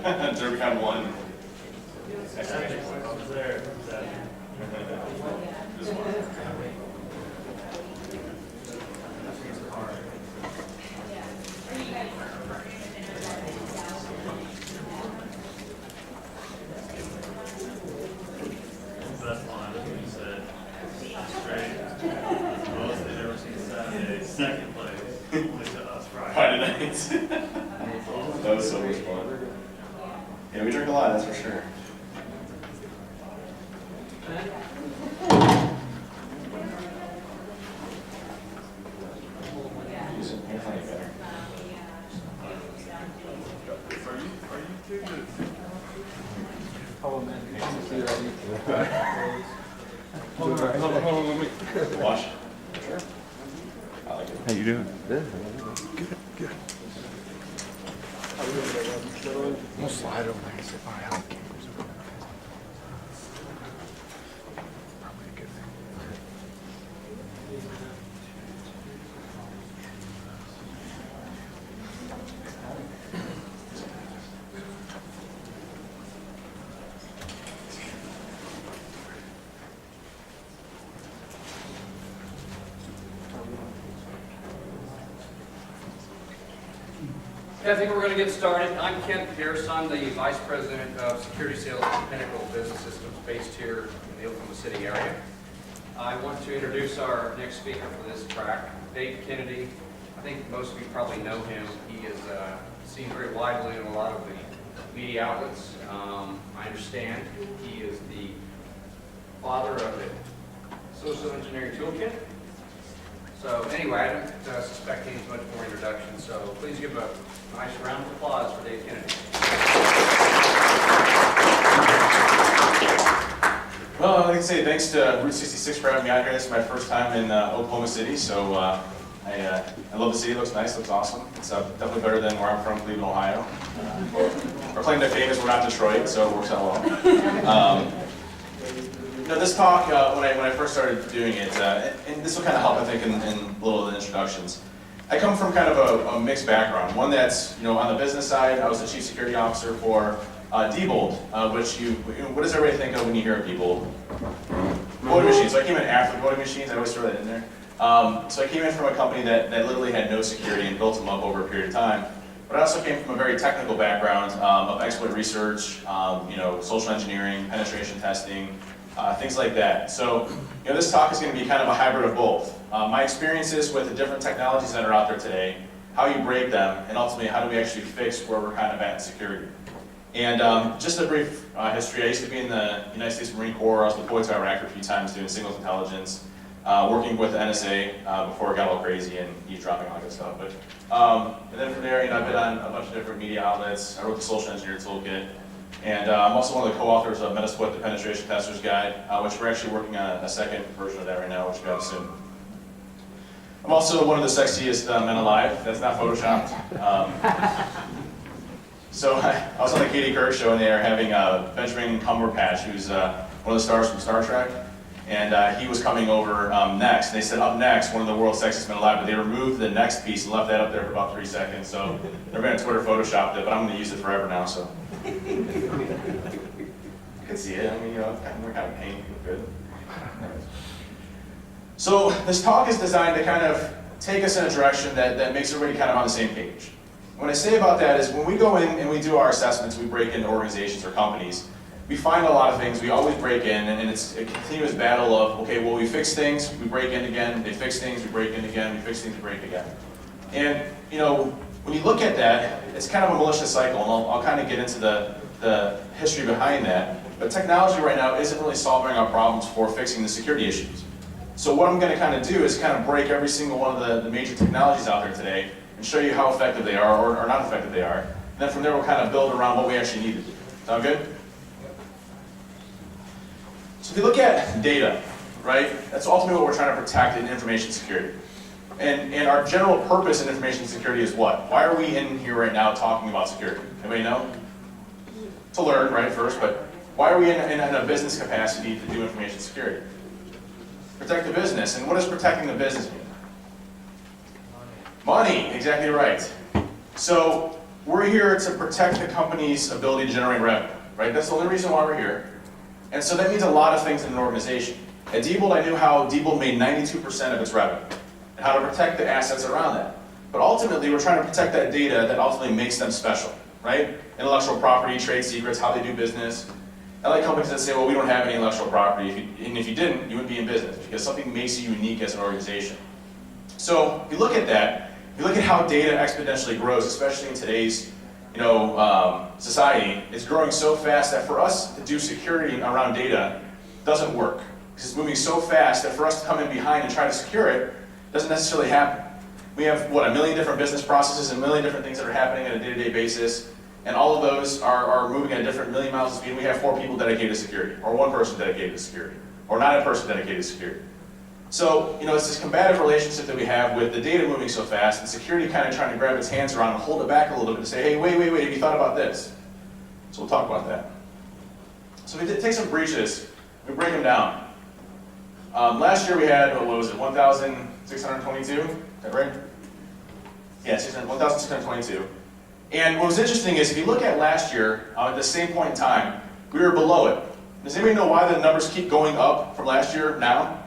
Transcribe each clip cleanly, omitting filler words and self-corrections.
Derby one. There. This one. Best line, you said, straight, most they've ever seen Saturday, second place, only to us Friday. Friday nights. That was so much fun. Yeah, we drink a lot, that's for sure. Use it, you'll find it better. Are you two good? Oh man, you can see that. Hold on, let me. Wash? Sure. I like it. How you doing? Good. Good. We'll slide over there and say, "All right, how cameras are going?" Probably a good thing. Okay, I think we're going to get started. I'm Kent Pierce. I'm the Vice President of Security Sales at Pinnacle Business Systems based here in the Oklahoma City area. I want to introduce our next speaker for this track, Dave Kennedy. I think most of you probably know him. He is seen very widely in a lot of the media outlets. I understand he is the father of the Social Engineering Toolkit. So anyway, I don't suspect he needs much more introduction, so please give a nice round of applause for Dave Kennedy. Well, I'd like to say thanks to Route 66 for having me out here. This is my first time in Oklahoma City, so I love the city. It looks nice, looks awesome. It's definitely better than where I'm from, Cleveland, Ohio. Our claim to fame is we're not Detroit, so it works out well. This talk, when I first started doing it, and this will kind of help, I think, in a little of the introductions. I come from kind of a mixed background. One that's, on the business side, I was the chief security officer for Diebold, which what does everybody think of when you hear of Diebold? Voting machines. So I came in after voting machines. I always throw that in there. So I came in from a company that literally had no security and built them up over a period of time. But I also came from a very technical background of exploit research, social engineering, penetration testing, things like that. So, this talk is going to be kind of a hybrid of both. My experiences with the different technologies that are out there today, how you break them, and ultimately how do we actually fix where we're kind of at in security. And just a brief history, I used to be in the United States Marine Corps. I was deployed to Iraq a few times doing signals intelligence, working with the NSA before it got all crazy and eavesdropping and all that stuff. But, and then from there, I've been on a bunch of different media outlets. I wrote the Social Engineer Toolkit. And I'm also one of the co-authors of Metasploit, the Penetration Tester's Guide, which we're actually working on a second version of that right now, which will be out soon. I'm also one of the sexiest men alive. That's not photoshopped. So I was on the Katie Couric show, and they are having Benjamin Cumberbatch, who's one of the stars from Star Trek, and he was coming over next. They said up next, one of the world's sexiest men alive, but they removed the next piece and left that up there for about 3 seconds. So they're going to Twitter photoshopped it, but I'm going to use it forever now. So. You can see it. I mean, we're kind of pain. Good. So this talk is designed to kind of take us in a direction that makes everybody kind of on the same page. What I say about that is when we go in and we do our assessments, we break into organizations or companies, we find a lot of things. We always break in, and it's a continuous battle of, okay, well, we fix things, we break in again, they fix things, we break in again, we fix things, we break again. And, when you look at that, it's kind of a malicious cycle, and I'll kind of get into the history behind that. But technology right now isn't really solving our problems for fixing the security issues. So what I'm going to kind of do is kind of break every single one of the major technologies out there today and show you how effective they are or not effective they are. And then from there we'll kind of build around what we actually need to do. Sound good? So if you look at data, right, that's ultimately what we're trying to protect in information security. And our general purpose in information security is what? Why are we in here right now talking about security? Anybody know? To learn, right, first, but why are we in a business capacity to do information security? Protect the business. And what does protecting the business mean? Money, exactly right. So we're here to protect the company's ability to generate revenue, right? That's the only reason why we're here. And so that means a lot of things in an organization. At Diebold, I knew how Diebold made 92% of its revenue and how to protect the assets around that. But ultimately, we're trying to protect that data that ultimately makes them special, right? Intellectual property, trade secrets, how they do business. I like companies that say, well, we don't have any intellectual property, and if you didn't, you wouldn't be in business, because something makes you unique as an organization. So if you look at that, if you look at how data exponentially grows, especially in today's society, it's growing so fast that for us to do security around data doesn't work. Because it's moving so fast that for us to come in behind and try to secure it doesn't necessarily happen. We have, what, 1 million different business processes and 1 million different things that are happening on a day-to-day basis, and all of those are moving at a different million miles of speed, and we have 4 people dedicated to security, or 1 person dedicated to security, or not a person dedicated to security. So, it's this combative relationship that we have with the data moving so fast, and security kind of trying to grab its hands around and hold it back a little bit and say, hey, wait, have you thought about this? So we'll talk about that. So we take some breaches, we break them down. Last year we had, what was it, 1,622? Is that right? Yeah, 1,622. And what was interesting is if you look at last year, at the same point in time, we were below it. Does anybody know why the numbers keep going up from last year now?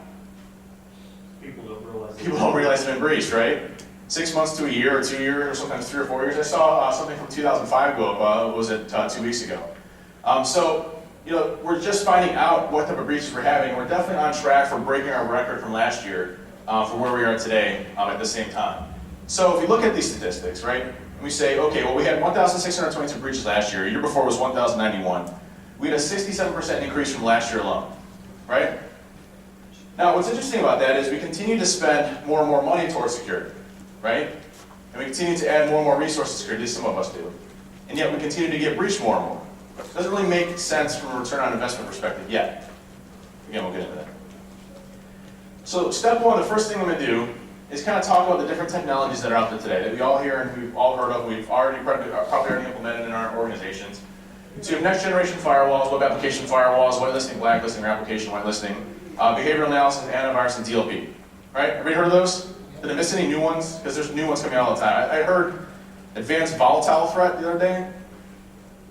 People don't realize. People don't realize they've been breached, right? 6 months to a year, or 2 years, or sometimes 3 or 4 years. I saw something from 2005 go up, was it 2 weeks ago? We're just finding out what type of breaches we're having. We're definitely on track for breaking our record from last year for where we are today at the same time. So if we look at these statistics, right, and we say, okay, well, we had 1,622 breaches last year. The year before was 1,091. We had a 67% increase from last year alone, right? Now, what's interesting about that is we continue to spend more and more money towards security, right? And we continue to add more and more resources to security, some of us do. And yet we continue to get breached more and more. It doesn't really make sense from a return on investment perspective yet. Again, we'll get into that. So step 1, the first thing I'm going to do is kind of talk about the different technologies that are out there today that we all hear and we've all heard of, we've probably already implemented in our organizations. So you have next generation firewalls, web application firewalls, whitelisting, blacklisting, or application whitelisting, behavioral analysis, antivirus, and DLP. Right? Everybody heard of those? Did I miss any new ones? Because there's new ones coming out all the time. I heard advanced volatile threat the other day.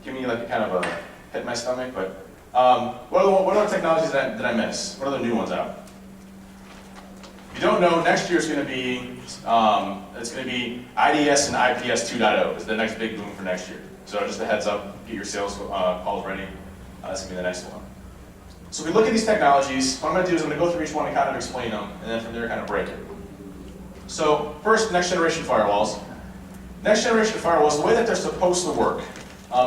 Give me like a kind of a hit in my stomach, but what are the technologies that I miss? What are the new ones out? If you don't know, next year is going to be it's going to be IDS and IPS 2.0 is the next big boom for next year. So just a heads up, get your sales calls ready. That's going to be the next one. So if we look at these technologies, what I'm going to do is I'm going to go through each one and kind of explain them, and then from there kind of break it. So first, next generation firewalls. Next generation firewalls, the way that they're supposed to work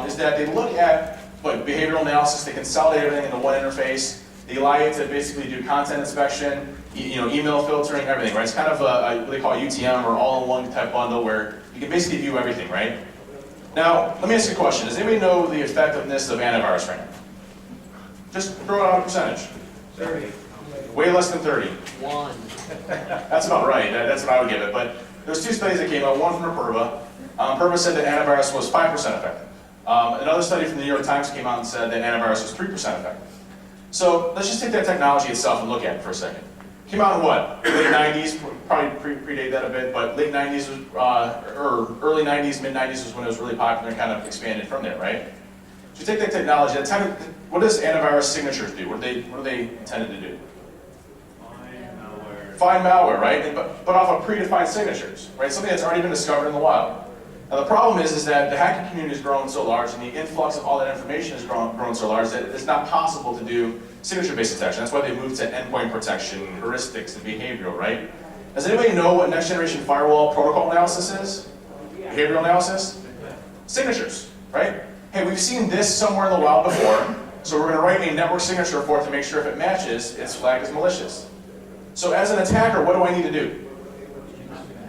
is that they look at behavioral analysis, they consolidate everything into one interface, they allow you to basically do content inspection, email filtering, everything, right? It's kind of what they call a UTM or all-in-one type bundle where you can basically view everything, right? Now, let me ask you a question. Does anybody know the effectiveness of antivirus right now? Just throw it out a percentage. 30. Way less than 30. 1. That's about right. That's what I would give it. But there's 2 studies that came out, one from Perva. Perva said that antivirus was 5% effective. Another study from the New York Times came out and said that antivirus was 3% effective. So let's just take that technology itself and look at it for a second. Came out in what? Late 90s, probably predate that a bit, but late 90s was, or early 90s, mid 90s was when it was really popular and kind of expanded from there, right? So you take that technology, what does antivirus signatures do? What are they intended to do? Find malware, right? But off of predefined signatures, right? Something that's already been discovered in the wild. Now the problem is that the hacking community has grown so large and the influx of all that information has grown so large that it's not possible to do signature-based detection. That's why they moved to endpoint protection, heuristics, and behavioral, right? Does anybody know what next generation firewall protocol analysis is? Behavioral analysis? Signatures, right? Hey, we've seen this somewhere in the wild before, so we're going to write a network signature for it to make sure if it matches, it's flagged as malicious. So as an attacker, what do I need to do?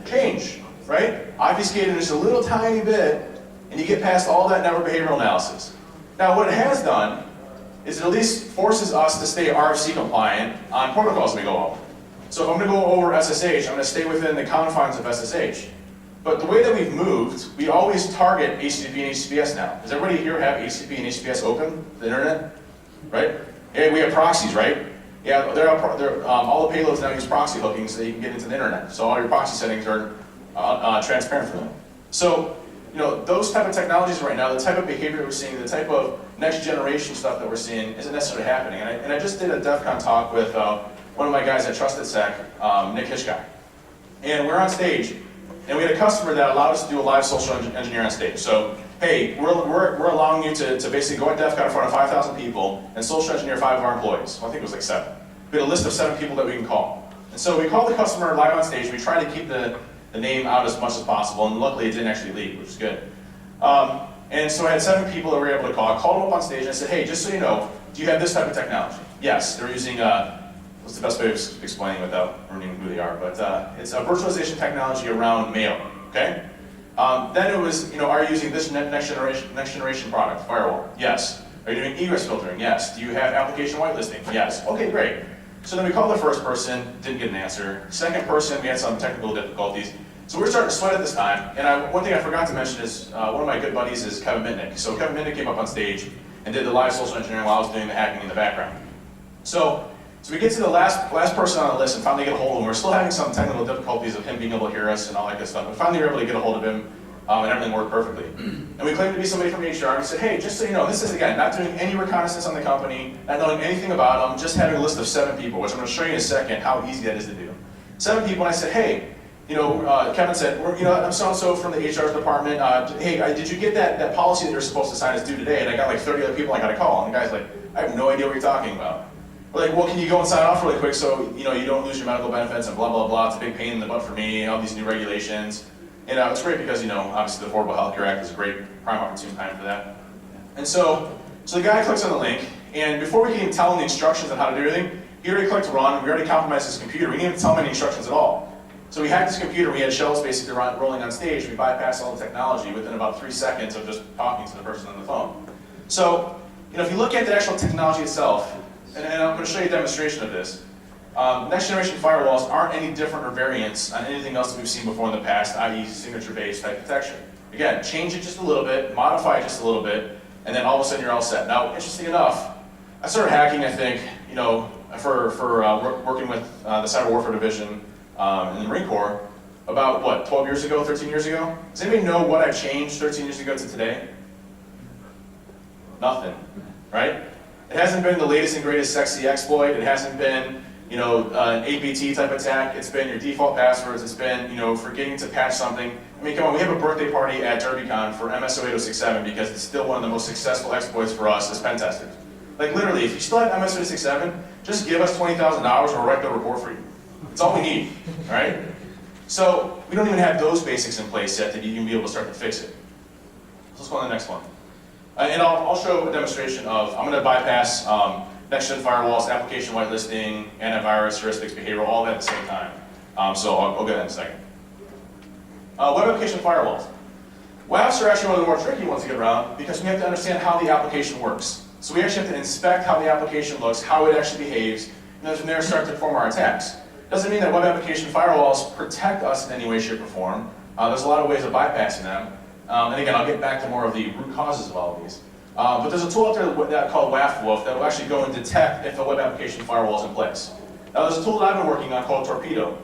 Change, right? Obfuscate it just a little tiny bit, and you get past all that network behavioral analysis. Now, what it has done is it at least forces us to stay RFC compliant on protocols we go over. So if I'm going to go over SSH, I'm going to stay within the confines of SSH. But the way that we've moved, we always target HTTP and HTTPS now. Does everybody here have HTTP and HTTPS open, the internet? Right? Yeah, we have proxies, right? Yeah, all the payloads now use proxy hooking so that you can get into the internet. So all your proxy settings are transparent for them. So those type of technologies right now, the type of behavior we're seeing, the type of next generation stuff that we're seeing isn't necessarily happening. And I just did a DEF CON talk with one of my guys at Trusted Sec, Nick Hitchcock. And we're on stage, and we had a customer that allowed us to do a live social engineer on stage. So, hey, we're allowing you to basically go at DEF CON in front of 5,000 people and social engineer 5 of our employees. Well, I think it was like 7. We had a list of 7 people that we can call. And so we called the customer live on stage. We tried to keep the name out as much as possible, and luckily it didn't actually leak, which is good. And so I had 7 people that we were able to call. I called them up on stage and I said, hey, just so you know, do you have this type of technology? Yes, they're using, what's the best way of explaining without ruining who they are, but it's a virtualization technology around mail, okay? Then it was, are you using this next generation product, firewall? Yes. Are you doing egress filtering? Yes. Do you have application whitelisting? Yes. Okay, great. So then we called the first person, didn't get an answer. Second person, we had some technical difficulties. So we were starting to sweat at this time, and one thing I forgot to mention is one of my good buddies is Kevin Mitnick. So Kevin Mitnick came up on stage and did the live social engineering while I was doing the hacking in the background. So we get to the last person on the list and finally get a hold of him. We're still having some technical difficulties of him being able to hear us and all that good stuff, but finally we were able to get a hold of him, and everything worked perfectly. And we claimed to be somebody from HR, and we said, hey, just so you know, this is, again, not doing any reconnaissance on the company, not knowing anything about them, just having a list of 7 people, which I'm going to show you in a second how easy that is to do. 7 people, and I said, hey, Kevin said, I'm so-and-so from the HR department, hey, did you get that policy that you're supposed to sign is due today? And I got like 30 other people I got to call, and the guy's like, I have no idea what you're talking about. We're like, well, can you go and sign off really quick so you don't lose your medical benefits and blah, blah, blah. It's a big pain in the butt for me, all these new regulations. And it's great because, obviously the Affordable Health Care Act is a great prime opportune time for that. And so the guy clicks on the link, and before we can even tell him the instructions on how to do anything, he already clicked run, we already compromised his computer. We didn't even tell him any instructions at all. So we hacked his computer, we had shells basically rolling on stage, we bypassed all the technology within about 3 seconds of just talking to the person on the phone. So, if you look at the actual technology itself, and I'm going to show you a demonstration of this, next generation firewalls aren't any different or variants on anything else that we've seen before in the past, i.e. signature-based type detection. Again, change it just a little bit, modify it just a little bit, and then all of a sudden you're all set. Now, interesting enough, I started hacking, I think, for working with the Cyber Warfare Division in the Marine Corps about, 12 years ago, 13 years ago? Does anybody know what I've changed 13 years ago to today? Nothing, right? It hasn't been the latest and greatest sexy exploit. It hasn't been, an APT type attack. It's been your default passwords. It's been, forgetting to patch something. I mean, come on, we have a birthday party at DerbyCon for MS-08067 because it's still one of the most successful exploits for us as pen testers. Like literally, if you still have MS-08067, just give us $20,000 and we'll write the report for you. That's all we need, all right? So we don't even have those basics in place yet to even be able to start to fix it. So let's go on to the next one. And I'll show a demonstration of, I'm going to bypass NextGen Firewalls, application whitelisting, antivirus, heuristics, behavioral, all that at the same time. So I'll get that in a second. Web application firewalls. WAFs are actually one of the more tricky ones to get around because we have to understand how the application works. So we actually have to inspect how the application looks, how it actually behaves, and then from there start to perform our attacks. Doesn't mean that web application firewalls protect us in any way, shape, or form. There's a lot of ways of bypassing them. And again, I'll get back to more of the root causes of all of these. But there's a tool out there called WAF that will actually go and detect if a web application firewall is in place. Now there's a tool that I've been working on called Torpedo.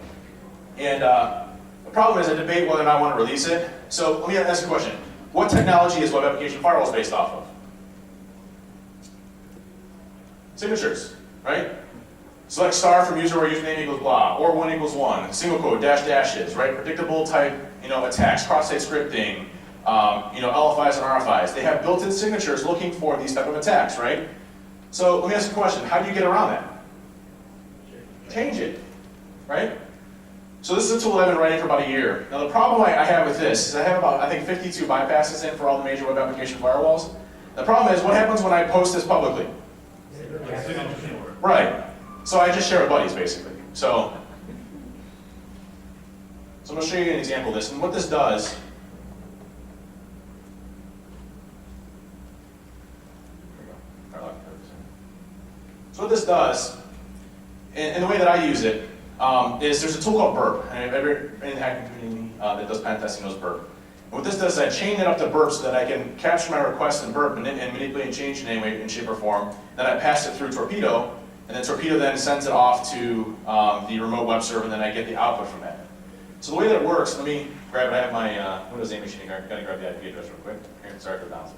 And the problem is I debate whether or not I want to release it. So let me ask you a question. What technology is web application firewalls based off of? Signatures, right? Select star from user where username equals blah, or 1 equals 1, single quote, dashes, right? Predictable type, attacks, cross-site scripting, LFIs and RFIs. They have built-in signatures looking for these type of attacks, right? So let me ask you a question. How do you get around that? Change it, right? So this is a tool I've been writing for about a year. Now the problem I have with this is I have about, I think, 52 bypasses in for all the major web application firewalls. The problem is, what happens when I post this publicly? Right. So I just share with buddies, basically. So I'm going to show you an example of this. And what this does, and the way that I use it, is there's a tool called Burp. And everybody in the hacking community that does pen testing knows Burp. And what this does is I chain it up to Burp so that I can capture my request in Burp and manipulate and change in any way, in shape or form. Then I pass it through Torpedo, and then Torpedo then sends it off to the remote web server, and then I get the output from that. So the way that it works, let me grab it. I have my Windows 8 machine. I've got to grab the IP address real quick. Here, sorry for bouncing.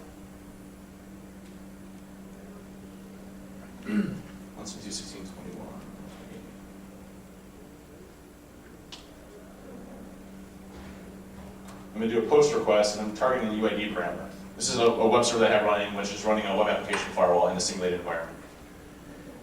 162.16.21. I'm going to do a post request, and I'm targeting the UID parameter. This is a web server that I have running, which is running a web application firewall in a simulated environment.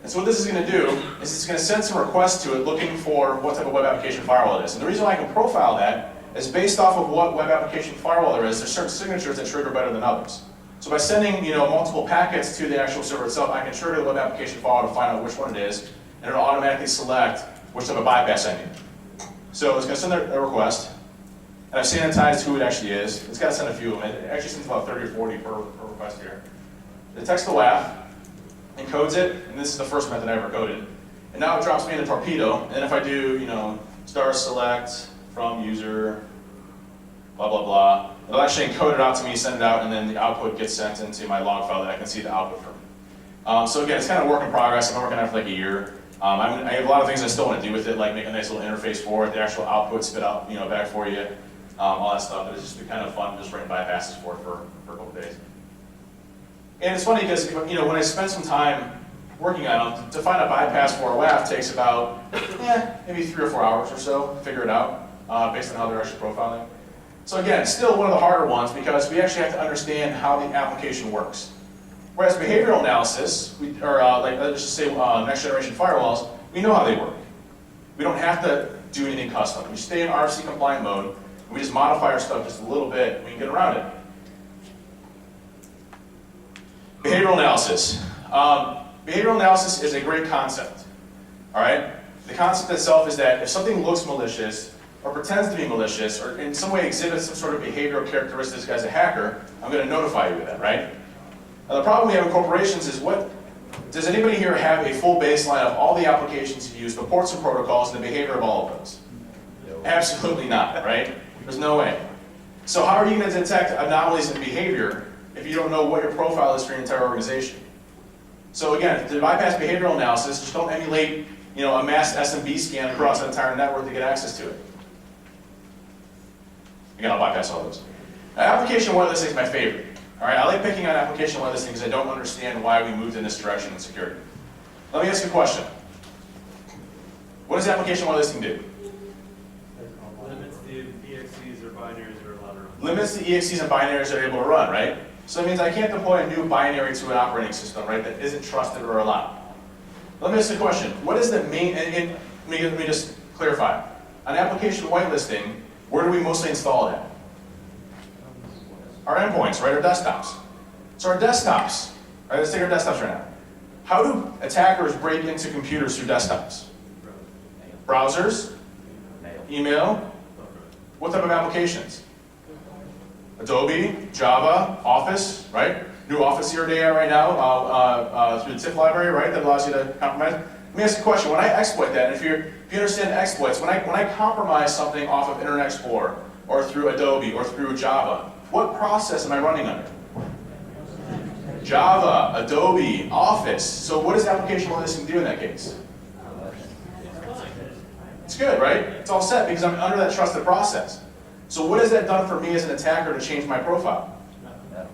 And so what this is going to do is it's going to send some requests to it looking for what type of web application firewall it is. And the reason why I can profile that is based off of what web application firewall there is. There's certain signatures that trigger better than others. So by sending multiple packets to the actual server itself, I can trigger the web application firewall to find out which one it is, and it'll automatically select which type of bypass I need. So it's going to send a request, and I've sanitized who it actually is. It's got to send a few of them. It actually sends about 30 or 40 per request here. It detects the WAF, encodes it, and this is the first method I ever coded. And now it drops me in a torpedo, and then if I do, star select from user, blah, blah, blah, it'll actually encode it out to me, send it out, and then the output gets sent into my log file that I can see the output from. So again, it's kind of work in progress. I've been working on it for like a year. I have a lot of things I still want to do with it, like make a nice little interface for it, the actual output spit out, back for you, all that stuff. But it's just been kind of fun just writing bypasses for it for a couple days. And it's funny because when I spend some time working on them, to find a bypass for a WAF takes about maybe 3 or 4 hours or so to figure it out, based on how they're actually profiling. So again, it's still one of the harder ones because we actually have to understand how the application works. Whereas behavioral analysis, like let's just say next generation firewalls, we know how they work. We don't have to do anything custom. We stay in RFC compliant mode, and we just modify our stuff just a little bit, and we can get around it. Behavioral analysis. Behavioral analysis is a great concept. All right? The concept itself is that if something looks malicious, or pretends to be malicious, or in some way exhibits some sort of behavioral characteristics as a hacker, I'm going to notify you of that, right? Now the problem we have in corporations is does anybody here have a full baseline of all the applications you use, the ports and protocols, and the behavior of all of those? No. Absolutely not, right? There's no way. So how are you going to detect anomalies in behavior if you don't know what your profile is for your entire organization? So again, to bypass behavioral analysis, just don't emulate a mass SMB scan across an entire network to get access to it. Again, I'll bypass all those. Now, application whitelisting is my favorite. All right, I like picking on application whitelisting because I don't understand why we moved in this direction in security. Let me ask you a question. What does application whitelisting do? Limits the EXEs or binaries that are allowed to run. Limits the EXEs and binaries that are able to run, right? So that means I can't deploy a new binary to an operating system, right, that isn't trusted or allowed. Let me ask you a question. What is the main, and let me just clarify. On application whitelisting, where do we mostly install it at? Our endpoints, right, our desktops. So our desktops, right, let's take our desktops right now. How do attackers break into computers through desktops? Browsers? Email? What type of applications? Adobe, Java, Office, right? New Office here today right now through the TIFF library, right? That allows you to compromise. Let me ask you a question. When I exploit that, and if you understand exploits, when I compromise something off of Internet Explorer or through Adobe or through Java, what process am I running under? Java, Adobe, Office. So what does application whitelisting do in that case? It's good, right? It's all set because I'm under that trusted process. So what has that done for me as an attacker to change my profile?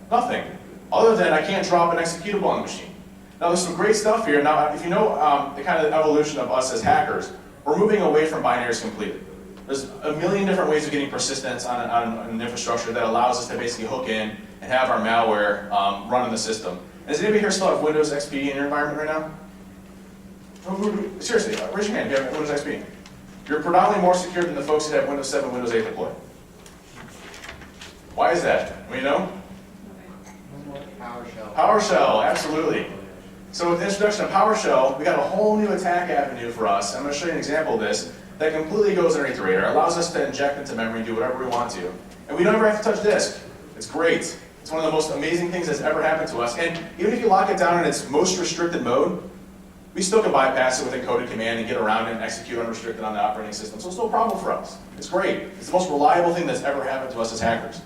Nothing. Other than I can't drop an executable on the machine. Now there's some great stuff here. Now if you know the kind of evolution of us as hackers, we're moving away from binaries completely. There's a million different ways of getting persistence on an infrastructure that allows us to basically hook in and have our malware run in the system. And does anybody here still have Windows XP in your environment right now? Seriously, raise your hand if you have Windows XP. You're predominantly more secure than the folks that have Windows 7, Windows 8 deployed. Why is that? Do we know? PowerShell. PowerShell, absolutely. So with the introduction of PowerShell, we got a whole new attack avenue for us. I'm going to show you an example of this that completely goes underneath the radar. It allows us to inject into memory and do whatever we want to. And we don't ever have to touch disk. It's great. It's one of the most amazing things that's ever happened to us. And even if you lock it down in its most restricted mode, we still can bypass it with encoded command and get around it and execute unrestricted on the operating system. So it's no problem for us. It's great. It's the most reliable thing that's ever happened to us as hackers.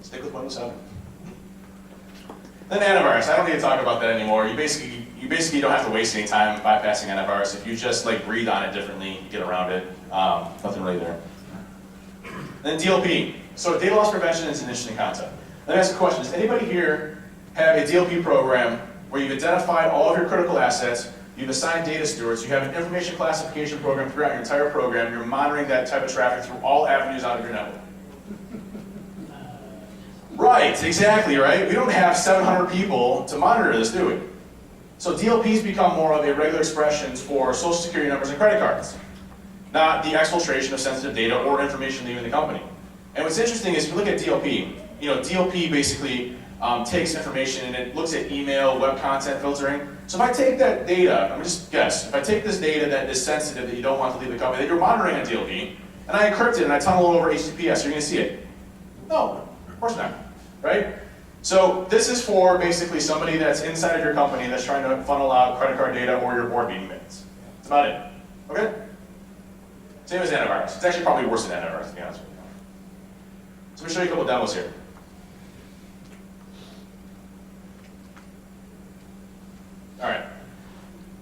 Stick with Windows 7. Then antivirus. I don't need to talk about that anymore. You basically you basically don't have to waste any time bypassing antivirus. If you just like breathe on it differently, you get around it. Nothing really there. Then DLP. So data loss prevention is an interesting concept. Let me ask a question. Does anybody here have a DLP program where you've identified all of your critical assets, you've assigned data stewards, you have an information classification program throughout your entire program, you're monitoring that type of traffic through all avenues out of your network? Right, exactly, right? We don't have 700 people to monitor this, do we? So DLPs become more of a regular expressions for social security numbers and credit cards, not the exfiltration of sensitive data or information leaving the company. And what's interesting is if you look at DLP, DLP basically takes information and it looks at email, web content filtering. So if I take that data, I'm just guess, if I take this data that is sensitive that you don't want to leave the company, that you're monitoring on DLP, and I encrypt it and I tunnel it over HTTPS, you're going to see it? No, of course not, right? So this is for basically somebody that's inside of your company that's trying to funnel out credit card data or your board meeting minutes. That's about it, okay? Same as antivirus. It's actually probably worse than antivirus, to be honest with you. So let me show you a couple demos here. All right,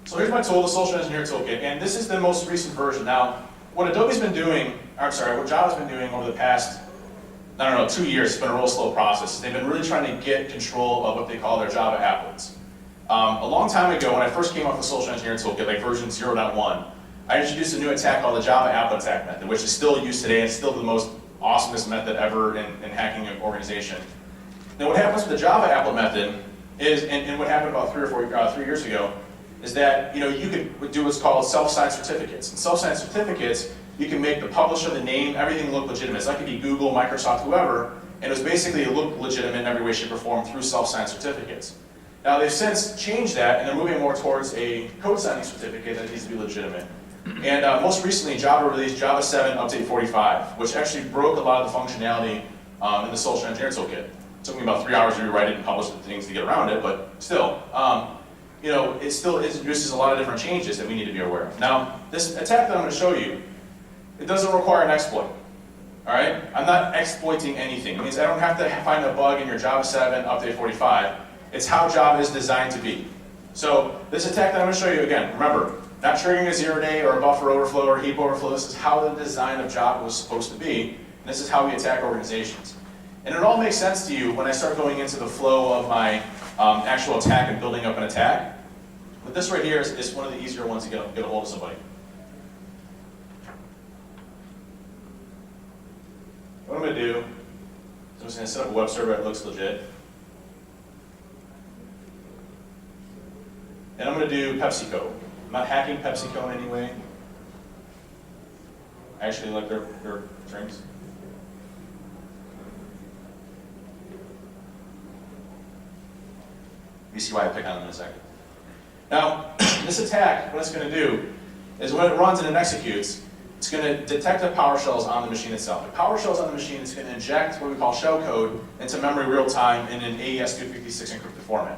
so here's my tool, the Social Engineer Toolkit, and this is the most recent version. Now, what Adobe's been doing, what Java's been doing over the past, 2 years, it's been a real slow process. They've been really trying to get control of what they call their Java applets. A long time ago, when I first came off the Social Engineer Toolkit, like version 0.1, I introduced a new attack called the Java applet attack method, which is still used today and still the most awesomest method ever in hacking an organization. Now, what happens with the Java applet method is, and what happened about 3 years ago, is that you could do what's called self-signed certificates. And self-signed certificates, you can make the publisher, the name, everything look legitimate. So that could be Google, Microsoft, whoever, and it was basically look legitimate in every way, shape, or form through self-signed certificates. Now they've since changed that, and they're moving more towards a code signing certificate that needs to be legitimate. And most recently, Java released Java 7 Update 45, which actually broke a lot of the functionality in the Social Engineer Toolkit. It took me about 3 hours to rewrite it and publish the things to get around it, but still, it still introduces a lot of different changes that we need to be aware of. Now, this attack that I'm going to show you, it doesn't require an exploit. All right? I'm not exploiting anything. It means I don't have to find a bug in your Java 7 Update 45. It's how Java is designed to be. So this attack that I'm going to show you, again, remember, not triggering a 0-day or a buffer overflow or a heap overflow. This is how the design of Java was supposed to be. And this is how we attack organizations. And it all makes sense to you when I start going into the flow of my actual attack and building up an attack. But this right here is one of the easier ones to get a hold of somebody. What I'm going to do is I'm just going to set up a web server that looks legit. And I'm going to do PepsiCo. I'm not hacking PepsiCo in any way. I actually like their drinks. You see why I pick on them in a second. Now, this attack, what it's going to do is when it runs and it executes, it's going to detect the PowerShells on the machine itself. The PowerShells on the machine is going to inject what we call shell code into memory real time in an AES-256 encrypted format.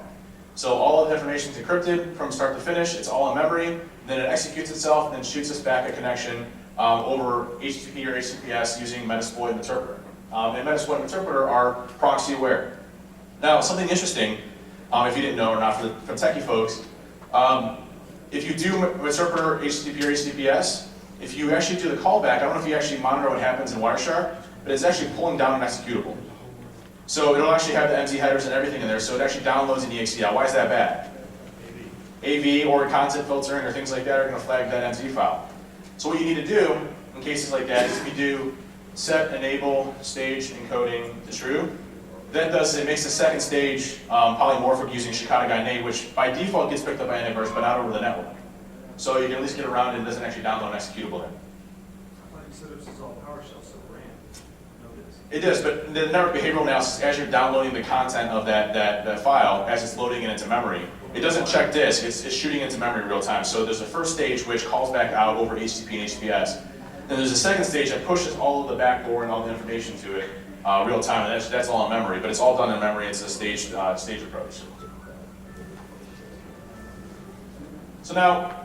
So all of the information is encrypted from start to finish. It's all in memory. Then it executes itself and then shoots us back a connection over HTTP or HTTPS using Metasploit and Interpreter. And Metasploit and Interpreter are proxy aware. Now, something interesting, if you didn't know or not for techie folks, if you do Interpreter, HTTP or HTTPS, if you actually do the callback, I don't know if you actually monitor what happens in Wireshark, but it's actually pulling down an executable. So it'll actually have the MZ headers and everything in there, so it actually downloads an exe. Now, why is that bad? AV or content filtering or things like that are going to flag that MZ file. So what you need to do in cases like that is if you do set enable stage encoding to true, that it makes the second stage polymorphic using Shikata name, which by default gets picked up by antivirus, but not over the network. So you can at least get around it and it doesn't actually download an executable there. I thought you said this is all PowerShell, so RAM. It is, but the network behavioral analysis, as you're downloading the content of that file, as it's loading it into memory, it doesn't check disk, it's shooting into memory real time. So there's a first stage which calls back out over HTTP and HTTPS. Then there's a second stage that pushes all of the backdoor and all the information to it real time, and that's all in memory, but it's all done in memory. It's a staged approach. So now,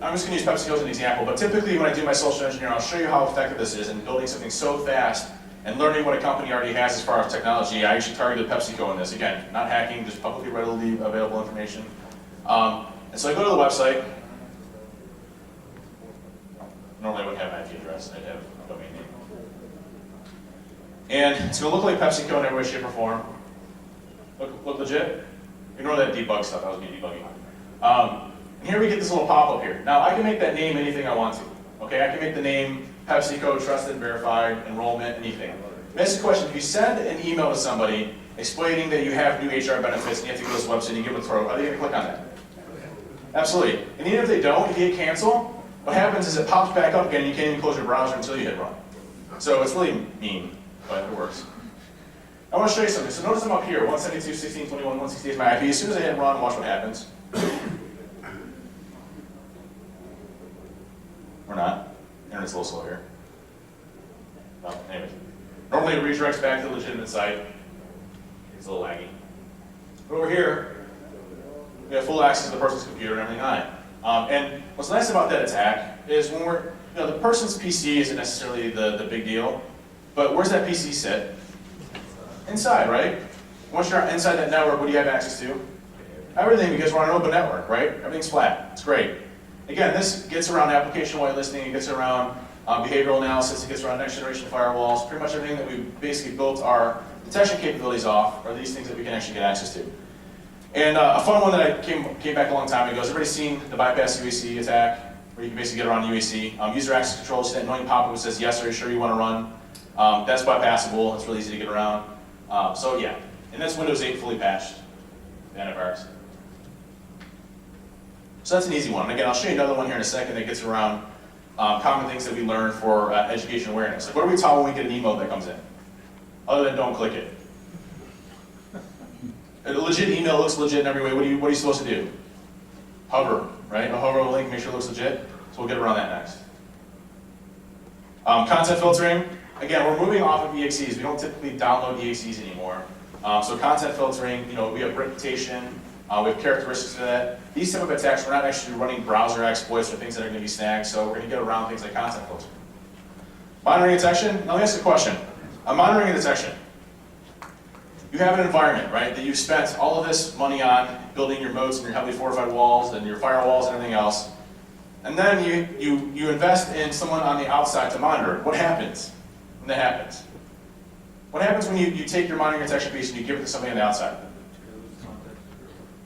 I'm just going to use PepsiCo as an example, but typically when I do my social engineering, I'll show you how effective this is in building something so fast and learning what a company already has as far as technology. I actually targeted PepsiCo in this. Again, not hacking, just publicly readily available information. And so I go to the website. Normally I wouldn't have an IP address, I'd have a domain name. And it's going to look like PepsiCo in every way, shape, or form. Look legit. Ignore that debug stuff, that was me debugging. And here we get this little pop-up here. Now I can make that name anything I want to. Okay, I can make the name PepsiCo, trusted, verified, enrollment, anything. That's the question. If you send an email to somebody explaining that you have new HR benefits and you have to go to this website and you give them a throw, are they going to click on that? Absolutely. And even if they don't, if you hit cancel, what happens is it pops back up again and you can't even close your browser until you hit run. So it's really mean, but it works. I want to show you something. So notice I'm up here, 172.16.21, 168 is my IP. As soon as I hit run, watch what happens. Or not. Internet's a little slow here. Well, anyways. Normally it redirects back to the legitimate site. It's a little laggy. But over here, we have full access to the person's computer and everything on it. And what's nice about that attack is when we're, the person's PC isn't necessarily the big deal, but where's that PC sit? Inside, right? Once you're inside that network, what do you have access to? Everything, because we're on an open network, right? Everything's flat. It's great. Again, this gets around application whitelisting, it gets around behavioral analysis, it gets around next-generation firewalls. Pretty much everything that we basically built our detection capabilities off are these things that we can actually get access to. And a fun one that I came back a long time ago is everybody seen the bypass UAC attack, where you can basically get around UAC. User access control, see that annoying pop-up that says, yes, are you sure you want to run? That's bypassable, it's really easy to get around. So yeah, and that's Windows 8 fully patched, the antivirus. So that's an easy one. And again, I'll show you another one here in a second that gets around common things that we learn for education awareness. Like, what are we taught when we get an email that comes in? Other than don't click it. A legit email looks legit in every way. What are you supposed to do? Hover, right? I'll hover over the link, make sure it looks legit. So we'll get around that next. Content filtering. Again, we're moving off of EXEs. We don't typically download EXEs anymore. So content filtering, we have reputation, we have characteristics of that. These type of attacks, we're not actually running browser exploits or things that are going to be snagged, so we're going to get around things like content filtering. Monitoring and detection. Now let me ask you a question. Monitoring and detection. You have an environment, right, that you've spent all of this money on, building your moats and your heavily fortified walls and your firewalls and everything else. And then you invest in someone on the outside to monitor it. What happens when that happens? What happens when you take your monitoring and detection piece and you give it to somebody on the outside?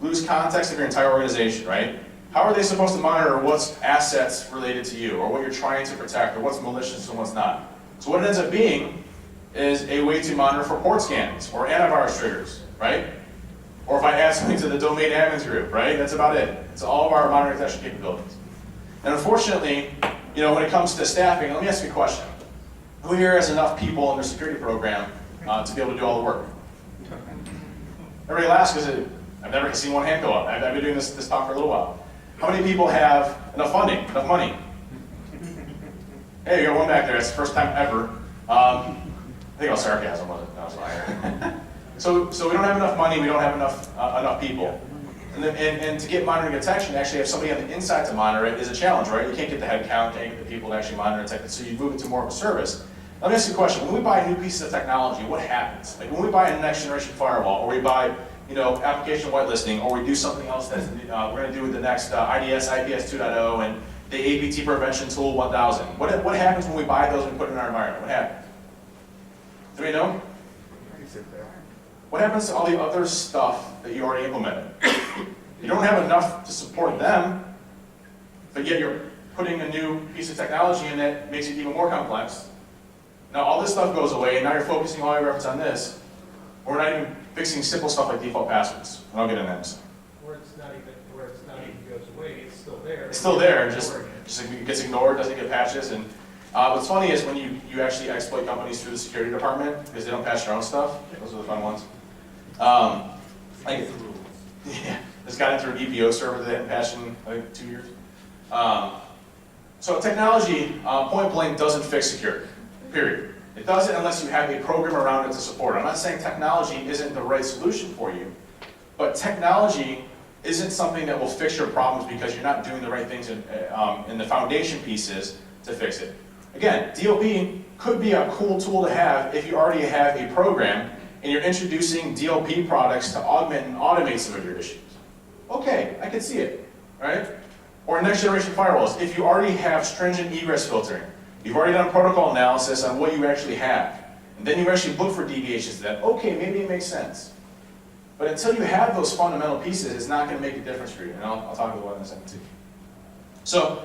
Lose context of your entire organization, right? How are they supposed to monitor what's assets related to you, or what you're trying to protect, or what's malicious and what's not? So what it ends up being is a way to monitor for port scans, or antivirus triggers, right? Or if I add something to the domain admins group, right? That's about it. It's all of our monitoring and detection capabilities. And unfortunately, when it comes to staffing, let me ask you a question. Who here has enough people in their security program to be able to do all the work? Everybody laughs because I've never seen one hand go up. I've been doing this talk for a little while. How many people have enough funding, enough money? Hey, you got one back there. It's the first time ever. I think it was sarcasm, wasn't it? That was fire. So we don't have enough money. We don't have enough people. And to get monitoring and detection, actually have somebody on the inside to monitor it is a challenge, right? You can't get the head count, can't get the people to actually monitor and detect it. So you move it to more of a service. Let me ask you a question. When we buy new pieces of technology, what happens? Like when we buy a next generation firewall, or we buy application whitelisting, or we do something else that we're going to do with the next IDS, IPS 2.0, and the APT prevention tool 1000. What happens when we buy those and put it in our environment? What happens? Do we know? What happens to all the other stuff that you already implemented? You don't have enough to support them, but yet you're putting a new piece of technology in that makes it even more complex. Now all this stuff goes away, and now you're focusing all your efforts on this. We're not even fixing simple stuff like default passwords. And I'll get into that. Where it's not even goes away, it's still there. It's still there, just it gets ignored, doesn't get patches. And what's funny is when you actually exploit companies through the security department, because they don't patch their own stuff. Those are the fun ones. This got into an EPO server that they hadn't patched in, I think, 2 years. So technology, point blank, doesn't fix security, period. It doesn't unless you have a program around it to support it. I'm not saying technology isn't the right solution for you, but technology isn't something that will fix your problems because you're not doing the right things in the foundation pieces to fix it. Again, DLP could be a cool tool to have if you already have a program and you're introducing DLP products to augment and automate some of your issues. Okay, I can see it, right? Or next generation firewalls, if you already have stringent egress filtering, you've already done protocol analysis on what you actually have, and then you actually look for deviations to that, okay, maybe it makes sense. But until you have those fundamental pieces, it's not going to make a difference for you, and I'll talk about that in a second too. So,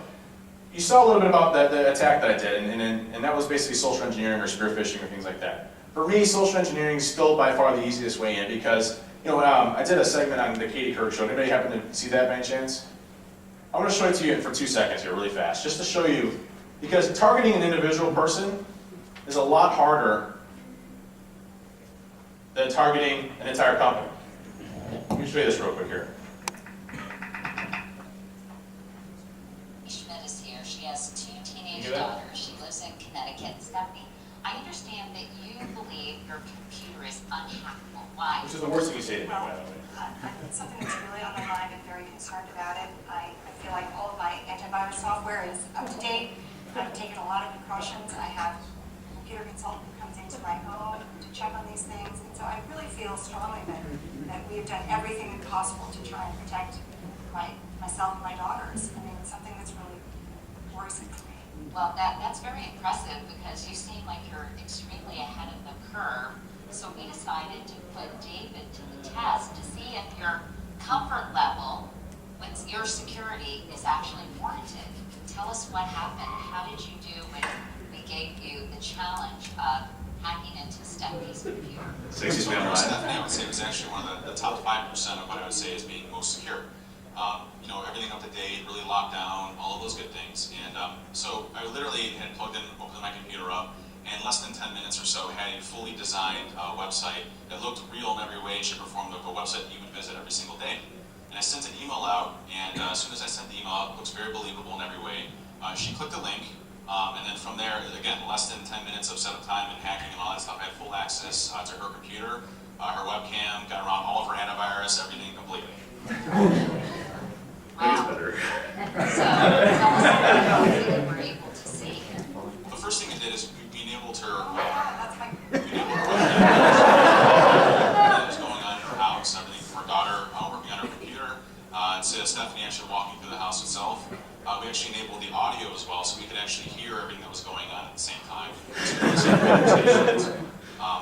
you saw a little bit about the attack that I did, and that was basically social engineering or spear phishing or things like that. For me, social engineering is still by far the easiest way in because, I did a segment on the Katie Couric show. Anybody happen to see that by any chance? I'm going to show it to you for 2 seconds here, really fast, just to show you, because targeting an individual person is a lot harder than targeting an entire company. Let me show you this real quick here. Schmidt is here. She has 2 teenage You hear that? daughters. She lives in Connecticut. Stephanie, I understand that you believe your computer is unhackable. Why? Which is the worst thing you say to me, by the way. It's something that's really on my mind. I'm very concerned about it. I feel like all of my antivirus software is up to date. I've taken a lot of precautions. I have a computer consultant who comes into my home to check on these things. And so I really feel strongly that we have done everything possible to try and protect myself and my daughters. I mean, it's something that's really worrisome for me. Well, that's very impressive because you seem like you're extremely ahead of the curve. So we decided to put David to the test to see if your comfort level with your security is actually warranted. Tell us what happened. How did you do when we gave you the challenge of hacking into Stephanie's computer? Sexiest man alive. Stephanie, I would say, was actually one of the top 5% of what I would say is being most secure. Everything up to date, really locked down, all of those good things. And so I literally had plugged in, opened my computer up, and less than 10 minutes or so had a fully designed website that looked real in every way, shape, or form of a website you would visit every single day. And I sent an email out, and as soon as I sent the email out, it looks very believable in every way. She clicked the link, and then from there, again, less than 10 minutes of setup time and hacking and all that stuff, I had full access to her computer, her webcam, got around all of her antivirus, everything completely. Wow. Better. So tell us about what you were able to see. The first thing I did is being able to That's my what was going on in her house, everything from her daughter working on her computer, to Stephanie actually walking through the house itself. We actually enabled the audio as well, so we could actually hear everything that was going on at the same time.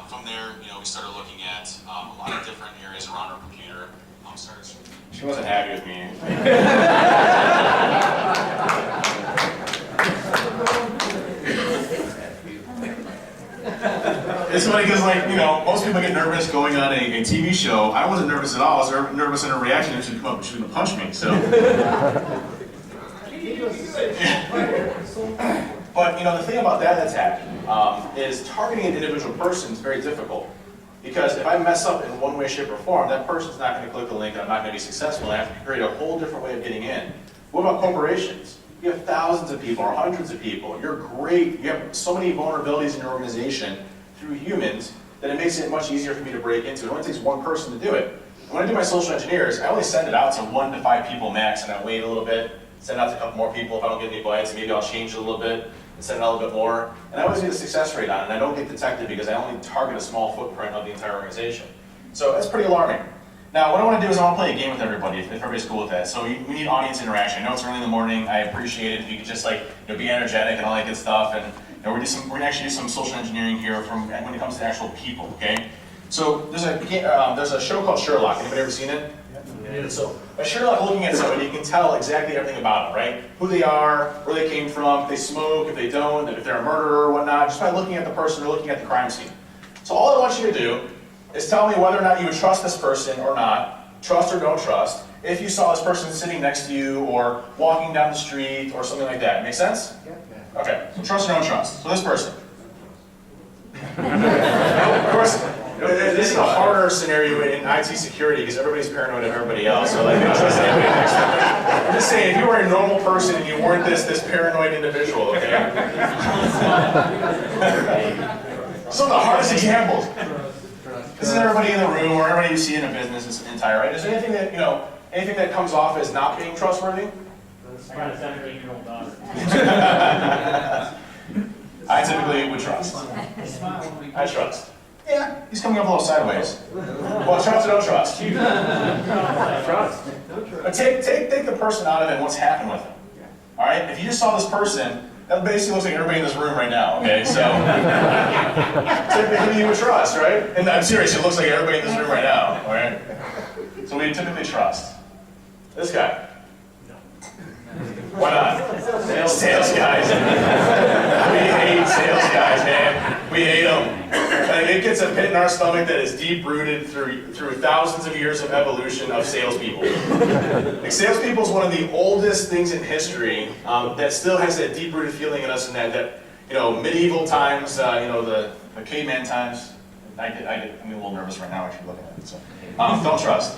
From there, we started looking at a lot of different areas around her computer. She wasn't happy with me. It's funny because, most people get nervous going on a TV show. I wasn't nervous at all. I was nervous in her reaction if she'd come up and she was going to punch me. So. But the thing about that attack is targeting an individual person is very difficult. Because if I mess up in one way, shape, or form, that person's not going to click the link and I'm not going to be successful. And I have to create a whole different way of getting in. What about corporations? You have thousands of people or hundreds of people. You're great. You have so many vulnerabilities in your organization through humans that it makes it much easier for me to break into. It only takes one person to do it. And when I do my social engineers, I only send it out to 1 to 5 people max, and I wait a little bit, send it out to a couple more people. If I don't get any bites, maybe I'll change it a little bit and send it out a little bit more. And I always get a success rate on it, and I don't get detected because I only target a small footprint of the entire organization. So that's pretty alarming. Now, what I want to do is I want to play a game with everybody, if everybody's cool with that. So we need audience interaction. I know it's early in the morning. I appreciate it if you could just be energetic and all that good stuff. And we're going to actually do some social engineering here when it comes to actual people. Okay. So there's a show called Sherlock. Anybody ever seen it? Yeah. So by Sherlock looking at somebody, you can tell exactly everything about them, right? Who they are, where they came from, if they smoke, if they don't, if they're a murderer or whatnot, just by looking at the person or looking at the crime scene. So all I want you to do is tell me whether or not you would trust this person or not, trust or don't trust, if you saw this person sitting next to you or walking down the street or something like that. Make sense? Yeah. Okay, so trust or don't trust. So this person. Of course, this is a harder scenario in IT security because everybody's paranoid of everybody else. So they don't trust anybody next to them. I'm just saying, if you were a normal person and you weren't this paranoid individual, okay? Some of the hardest examples. This is everybody in the room or everybody you see in a business is entire, right? Is there anything that, anything that comes off as not being trustworthy? I got a 17-year-old daughter. I typically would trust. I trust. Yeah, he's coming up a little sideways. Well, trust or don't trust? Trust. But take the person out of it and what's happened with them. All right? If you just saw this person, that basically looks like everybody in this room right now, okay? So, typically you would trust, right? And I'm serious, it looks like everybody in this room right now, all right? So we typically trust. This guy. Why not? Sales guys. We hate sales guys, man. We hate them. Like, it gets a pit in our stomach that is deep-rooted through thousands of years of evolution of salespeople. Like, salespeople is one of the oldest things in history that still has that deep-rooted feeling in us, and that you know, medieval times, you know, the caveman times. I'm a little nervous right now actually looking at it. So, don't trust.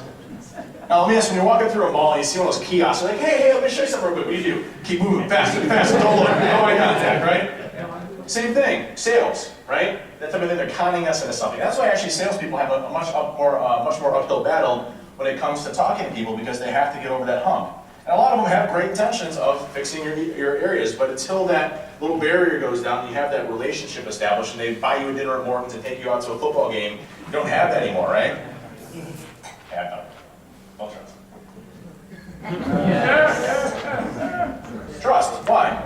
Now let me ask you, when you're walking through a mall and you see one of those kiosks, you're like, hey, let me show you something real quick. What do you do? Keep moving, faster, faster, don't look, no eye contact, right? Same thing, sales, right? That type of thing, they're conning us into something. That's why actually salespeople have a much more uphill battle when it comes to talking to people, because they have to get over that hump. And a lot of them have great intentions of fixing your areas, but until that little barrier goes down and you have that relationship established and they buy you a dinner at Morton's and take you out to a football game, you don't have that anymore, right? Yeah, no. Don't trust. Trust. Why?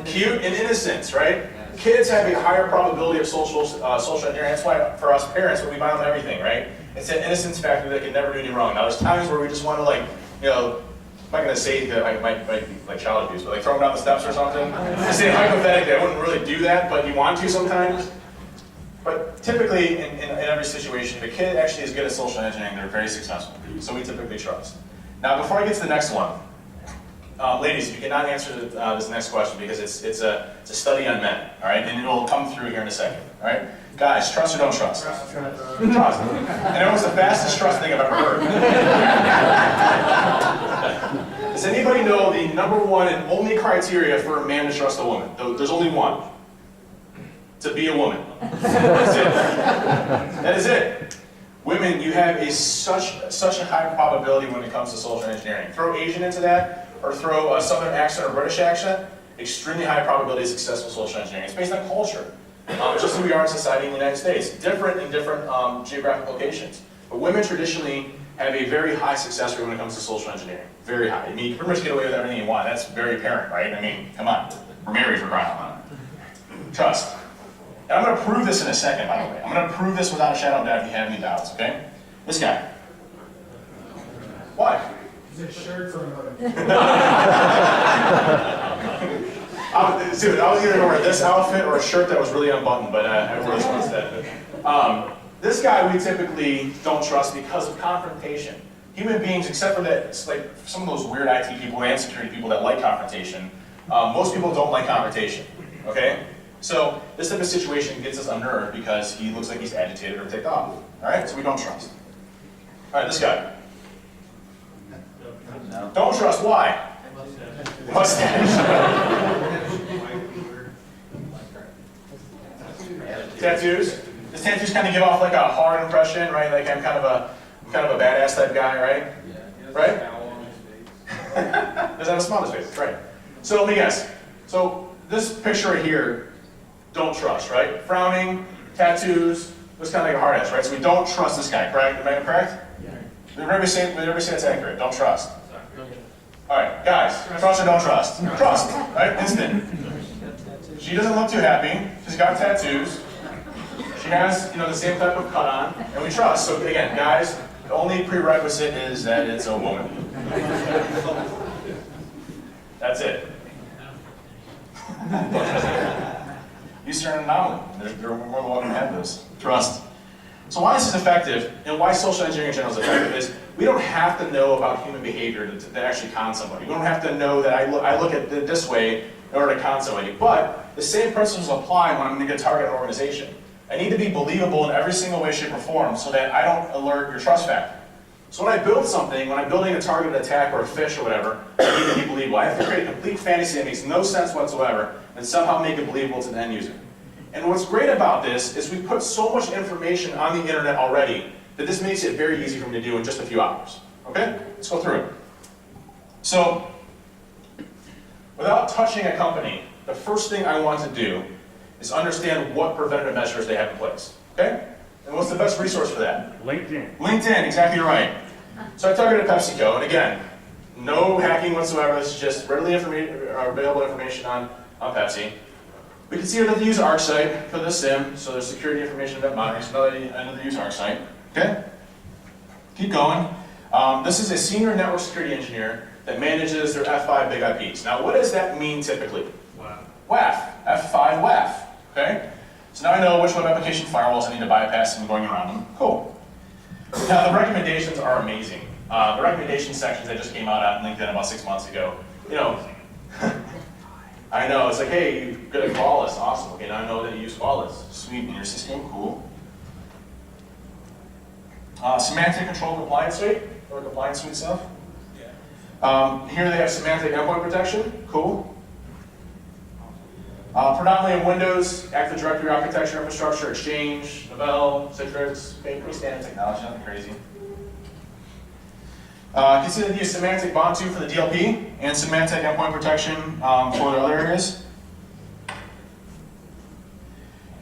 Cute and innocence, right? Kids have a higher probability of social engineering. That's why for us parents, we buy them everything, right? It's that innocence factor that can never do any wrong. Now there's times where we just want to, like, you know, I'm not going to say that I might be like child abuse, but like throw them down the steps or something. I say hypothetically, I wouldn't really do that, but you want to sometimes. But typically, in every situation, if a kid actually is good at social engineering, they're very successful. So we typically trust. Now, before I get to the next one, ladies, if you cannot answer this next question, because it's a study on men, all right? And it will come through here in a second, all right? Guys, trust or don't trust? Trust. And it was the fastest trust thing I've ever heard. Does anybody know the #1 and only criteria for a man to trust a woman? There's only one. To be a woman. That's it. That is it. Women, you have such a high probability when it comes to social engineering. Throw Asian into that, or throw a Southern accent or British accent, extremely high probability of successful social engineering. It's based on culture. Just as we are in society in the United States. Different in different geographic locations. But women traditionally have a very high success rate when it comes to social engineering. Very high. I mean, you can pretty much get away with everything you want. That's very apparent, right? I mean, come on. We're married for crying out loud. Trust. And I'm going to prove this in a second, by the way. I'm going to prove this without a shadow of a doubt if you have any doubts, okay? This guy. Why? Is it shirts or Dude, I was either going to wear this outfit or a shirt that was really unbuttoned, but I wore this one instead. This guy we typically don't trust because of confrontation. Human beings, except for that, like some of those weird IT people and security people that like confrontation, most people don't like confrontation, okay? So this type of situation gets us unnerved because he looks like he's agitated or ticked off. All right, so we don't trust. All right, this guy. No. Don't trust. Why? Mustache. Tattoos. Does tattoos kind of give off like a hard impression, right? Like I'm kind of a badass type guy, right? Yeah. Right? Does have a smile on his face, right? So let me guess. So this picture right here. Don't trust, right? Frowning, tattoos, looks kind of like a hard ass, right? So we don't trust this guy, correct? Am I correct? Yeah. Would everybody say that's accurate? Don't trust. All right, guys, trust or don't trust? Trust, right? Instant. She doesn't look too happy. She's got tattoos. She has, the same type of cut on, and we trust. So again, guys, the only prerequisite is that it's a woman. That's it. These are an anomaly. They're more than welcome to have this. Trust. So why this is effective, and why social engineering in general is effective, is we don't have to know about human behavior to actually con somebody. We don't have to know that I look at it this way in order to con somebody. But the same principles apply when I'm going to target an organization. I need to be believable in every single way, shape, or form so that I don't alert your trust factor. So when I build something, when I'm building a targeted attack or a phish or whatever, I need to be believable. I have to create a complete fantasy that makes no sense whatsoever and somehow make it believable to the end user. And what's great about this is we put so much information on the internet already that this makes it very easy for me to do in just a few hours. Okay? Let's go through it. So, without touching a company, the first thing I want to do is understand what preventative measures they have in place. Okay? And what's the best resource for that? LinkedIn. LinkedIn, exactly right. So I targeted PepsiCo, and again, no hacking whatsoever. This is just readily available information on Pepsi. We can see here that they use ArcSight for the SIM, so there's security information about monitoring. So I know they use ArcSight. Okay? Keep going. This is a senior network security engineer that manages their F5 big IPs. Now, what does that mean typically? Wow. WAF, F5 WAF, okay? So now I know which web application firewalls I need to bypass and going around them. Cool. Now, the recommendations are amazing. The recommendation sections that just came out on LinkedIn about 6 months ago, you know, I know, it's like, hey, you're good at Flawless, awesome. Okay, now I know that you use Flawless. Sweet, in your system, cool. Semantic control compliance suite, or compliance suite stuff. Here they have semantic endpoint protection, cool. Predominantly in Windows, Active Directory architecture, infrastructure, Exchange, Novell, Citrix, okay, pretty standard technology, nothing crazy. You can see that they use semantic Bontu for the DLP and semantic endpoint protection for the other areas.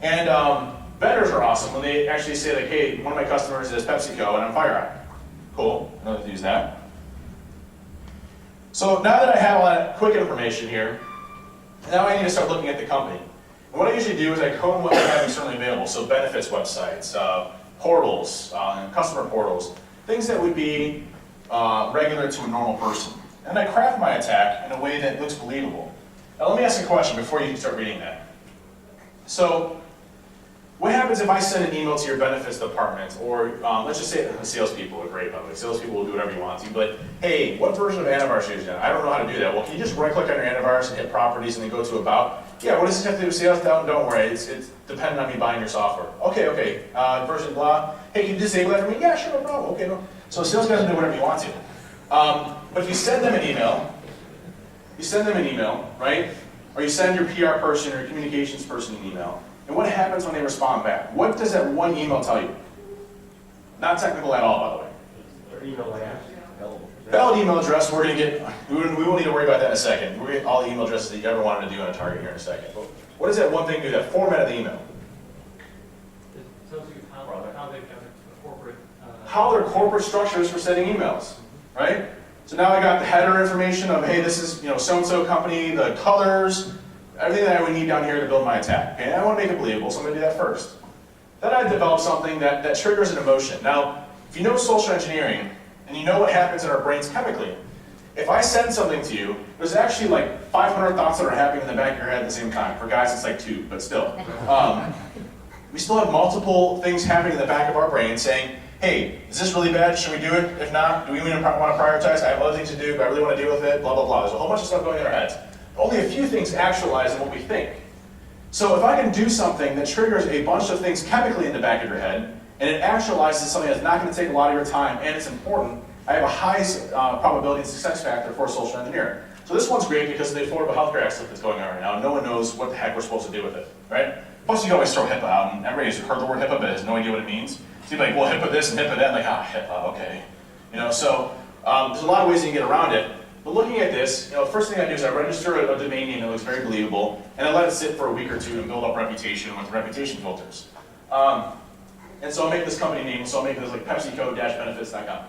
And vendors are awesome when they actually say like, hey, one of my customers is PepsiCo and I'm FireEye. Cool, I know how to use that. So now that I have all that quick information here, now I need to start looking at the company. And what I usually do is I comb what they have externally available, so benefits websites, portals, customer portals, things that would be regular to a normal person. And I craft my attack in a way that looks believable. Now let me ask a question before you start reading that. So, what happens if I send an email to your benefits department, or let's just say salespeople are great, by the way. Salespeople will do whatever you want to, but hey, what version of antivirus are you using? I don't know how to do that. Well, can you just right-click on your antivirus and hit properties and then go to about? Yeah, what does this have to do with sales? Don't worry, it's dependent on me buying your software. Okay, version blah. Hey, can you disable that for me? Yeah, sure, no problem. Okay, no. So sales guys will do whatever you want to. But if you send them an email, right? Or you send your PR person or your communications person an email, and what happens when they respond back? What does that one email tell you? Not technical at all, by the way. Their email address. Valid email address, we won't need to worry about that in a second. We're going to get all the email addresses that you ever wanted to do on a target here in a second. But what does that one thing do, that format of the email? It tells you how they've done it, the corporate. How their corporate structure is for sending emails, right? So now I got the header information of, hey, this is so-and-so company, the colors, everything that I would need down here to build my attack. Okay, I want to make it believable, so I'm going to do that first. Then I develop something that triggers an emotion. Now, if you know social engineering, and you know what happens in our brains chemically, if I send something to you, there's actually like 500 thoughts that are happening in the back of your head at the same time. For guys, it's like 2, but still. We still have multiple things happening in the back of our brain saying, hey, is this really bad? Should we do it? If not, do we want to prioritize? I have other things to do, but I really want to deal with it, blah, blah, blah. There's a whole bunch of stuff going in our heads. Only a few things actualize in what we think. So if I can do something that triggers a bunch of things chemically in the back of your head, and it actualizes something that's not going to take a lot of your time, and it's important, I have a high probability and success factor for social engineering. So this one's great because of the Affordable Healthcare Act stuff that's going on right now. No one knows what the heck we're supposed to do with it, right? Plus you can always throw HIPAA out, and everybody's heard the word HIPAA but has no idea what it means. So you're like, well, HIPAA this and HIPAA that, like, HIPAA, okay. So there's a lot of ways you can get around it. But looking at this, first thing I do is I register a domain name that looks very believable, and I let it sit for a week or two and build up reputation with reputation filters. And so I'll make this company name, so I'll make this like PepsiCo-benefits.com.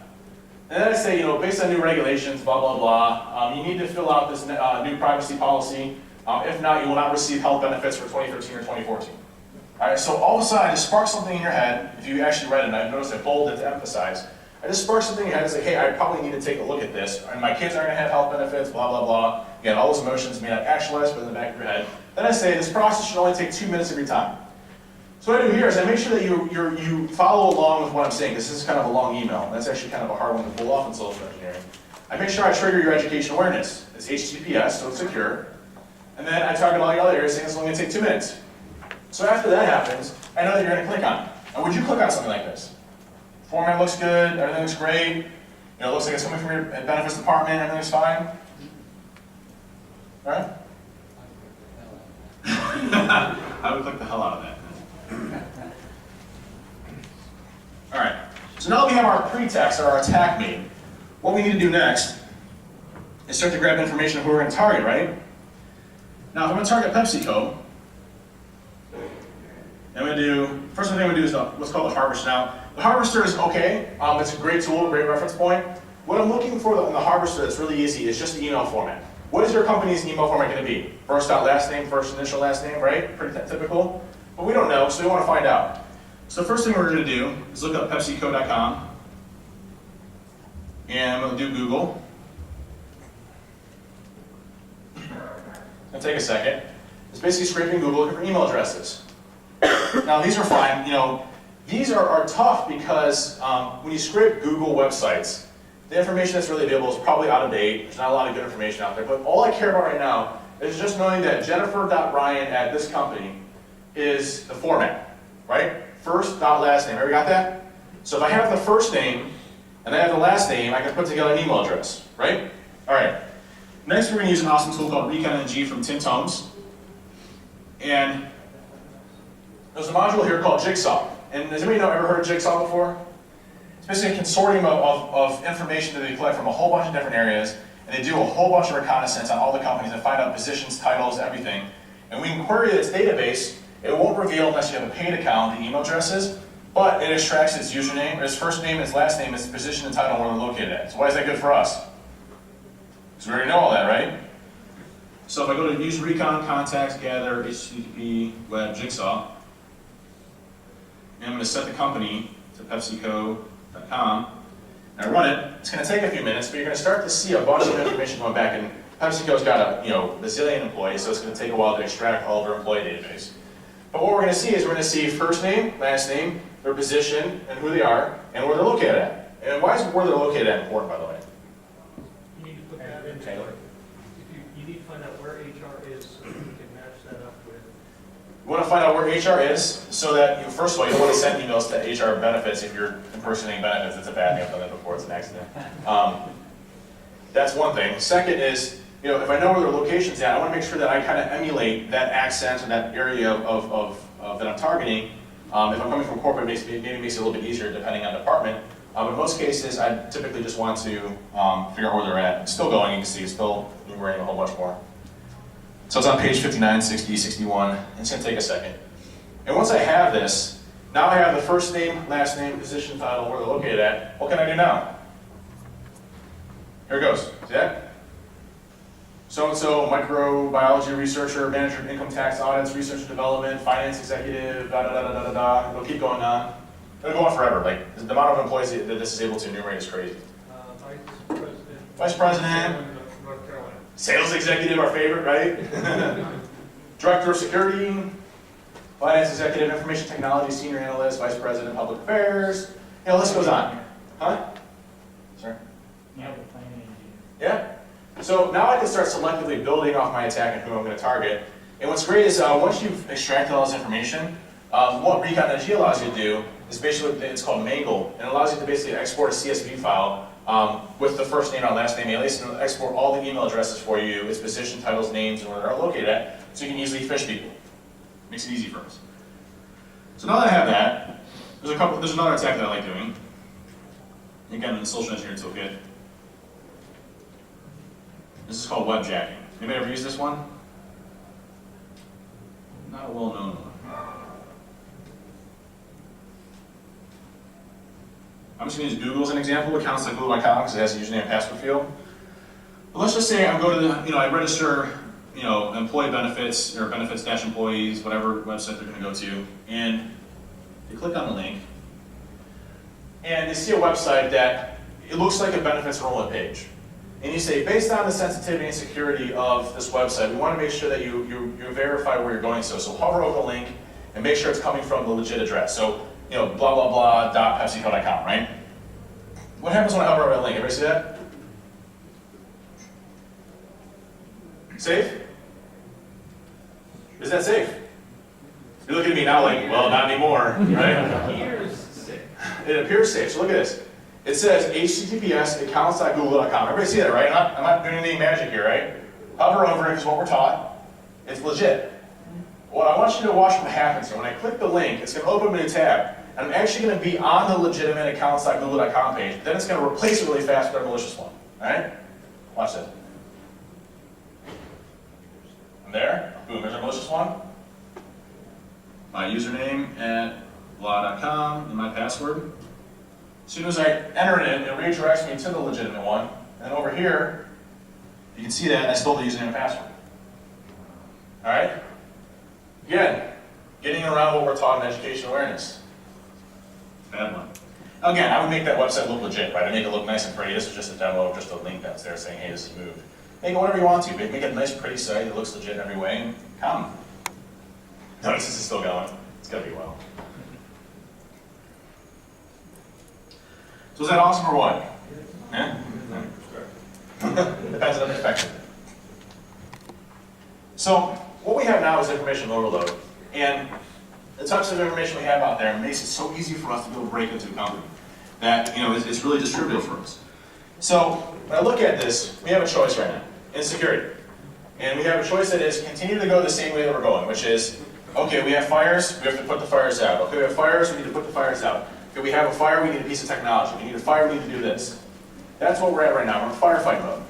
And then I say, based on new regulations, blah, blah, blah, you need to fill out this new privacy policy. If not, you will not receive health benefits for 2013 or 2014. All right, so all of a sudden, I just spark something in your head. If you actually read it, and I've noticed I bolded to emphasize. I just spark something in your head and say, hey, I probably need to take a look at this. And my kids aren't going to have health benefits, blah, blah, blah. Again, all those emotions may not actualize, but in the back of your head. Then I say, this process should only take 2 minutes of your time. So what I do here is I make sure that you follow along with what I'm saying. This is kind of a long email. That's actually kind of a hard one to pull off in social engineering. I make sure I trigger your education awareness. It's HTTPS, so it's secure. And then I target all your other areas saying it's only going to take 2 minutes. So after that happens, I know that you're going to click on it. And would you click on something like this? Format looks good, everything looks great. It looks like it's coming from your benefits department, everything's fine. All right? I would click the hell out of that. All right, so now that we have our pretext, or our attack made, what we need to do next is start to grab information of who we're going to target, right? Now, if I'm going to target PepsiCo, I'm going to do, first thing I'm going to do is what's called a harvest. Now, The Harvester is okay. It's a great tool, great reference point. What I'm looking for in the Harvester that's really easy is just the email format. What is your company's email format going to be? First dot last name, first initial last name, right? Pretty typical. But we don't know, so we want to find out. So the first thing we're going to do is look up PepsiCo.com. And I'm going to do Google. It'll take a second. It's basically scraping Google looking for email addresses. Now these are fine. These are tough because when you scrape Google websites, the information that's really available is probably out of date. There's not a lot of good information out there. But all I care about right now is just knowing that Jennifer.Ryan at this company is the format, right? First dot last name. Everybody got that? So if I have the first name and I have the last name, I can put together an email address, right? All right. Next, we're going to use an awesome tool called ReconNG from Tim Tomes. And there's a module here called Jigsaw. And has anybody ever heard of Jigsaw before? It's basically a consortium of information that they collect from a whole bunch of different areas, and they do a whole bunch of reconnaissance on all the companies and find out positions, titles, everything. And we can query its database. It won't reveal unless you have a paid account the email addresses, but it extracts its username, its first name, its last name, its position and title, and where they're located at. So why is that good for us? Because we already know all that, right? So if I go to use recon, contacts, gather, HTTP, web, Jigsaw, and I'm going to set the company to PepsiCo.com, and I run it. It's going to take a few minutes, but you're going to start to see a bunch of information going back. And PepsiCo's got a bazillion employees, so it's going to take a while to extract all of their employee database. But what we're going to see is we're going to see first name, last name, their position, and who they are, and where they're located at. And why is where they're located at important, by the way? You need to put that in. Taylor. You need to find out where HR is so you can match that up with. You want to find out where HR is so that, first of all, you don't want to send emails to HR benefits if you're impersonating benefits. It's a bad thing. I've done that before. It's an accident. That's one thing. Second is, if I know where their location's at, I want to make sure that I kind of emulate that accent or that area of that I'm targeting. If I'm coming from corporate, maybe it makes it a little bit easier depending on department. But in most cases, I typically just want to figure out where they're at. It's still going. You can see it's still enumerating a whole bunch more. So it's on page 59, 60, 61. It's going to take a second. And once I have this, now I have the first name, last name, position, title, where they're located at. What can I do now? Here it goes. See that? So-and-so, microbiology researcher, manager of income tax audits, research and development, finance executive, da-da-da-da-da-da. It'll keep going on. It'll go on forever. Like, the amount of employees that this is able to enumerate is crazy. Vice President. Vice President. North Carolina. Sales executive, our favorite, right? Director of security, finance executive, information technology, senior analyst, vice president, public affairs. The list goes on. Huh? Sorry? Yeah? So now I can start selectively building off my attack and who I'm going to target. And what's great is once you've extracted all this information, what ReconNG allows you to do is basically, it's called Mangle, and it allows you to basically export a CSV file with the first name and last name alias, and it'll export all the email addresses for you, its position, titles, names, and where they're located at, so you can easily fish people. Makes it easy for us. So now that I have that, there's another attack that I like doing. Again, in the social engineering toolkit. This is called webjacking. Anybody ever use this one? Not a well-known one. I'm just going to use Google as an example. Accounts like Google.com because it has a username and password field. But let's just say I'm going to I register, employee benefits or benefits-employees, whatever website they're going to go to, and you click on the link, and you see a website that it looks like a benefits enrollment page. And you say, based on the sensitivity and security of this website, we want to make sure that you verify where you're going to. So hover over the link and make sure it's coming from the legit address. So, blah, blah, blah, .pepsico.com, right? What happens when I hover over that link? Everybody see that? Safe? Is that safe? You're looking at me now like, well, not anymore, right? It appears safe. It appears safe. So look at this. It says https accounts.google.com. Everybody see that, right? I'm not doing anything magic here, right? Hover over it is what we're taught. It's legit. What I want you to watch what happens here. When I click the link, it's going to open a new tab. And I'm actually going to be on the legitimate accounts.google.com page. Then it's going to replace it really fast with a malicious one. All right? Watch this. I'm there. Boom, there's a malicious one. My username at blah.com, and my password. As soon as I enter it in, it redirects me to the legitimate one. And over here, you can see that I stole the username and password. All right? Again, getting around what we're taught in education awareness. Bad one. Again, I would make that website look legit, right? I make it look nice and pretty. This is just a demo, just a link that's there saying, hey, this is moved. Make it whatever you want to. Make it a nice, pretty site that looks legit in every way, and come. Notice this is still going. It's gonna be well. So is that awesome or what? Yeah? Depends on the perspective. So what we have now is information overload. And the types of information we have out there makes it so easy for us to be able to break into a company that it's really distributed for us. So when I look at this, we have a choice right now in security. And we have a choice that is continue to go the same way that we're going, which is, okay, we have fires, we have to put the fires out. Okay, we have fires, we need to put the fires out. Okay, we have a fire, we need a piece of technology. We need a fire, we need to do this. That's what we're at right now. We're in firefight mode.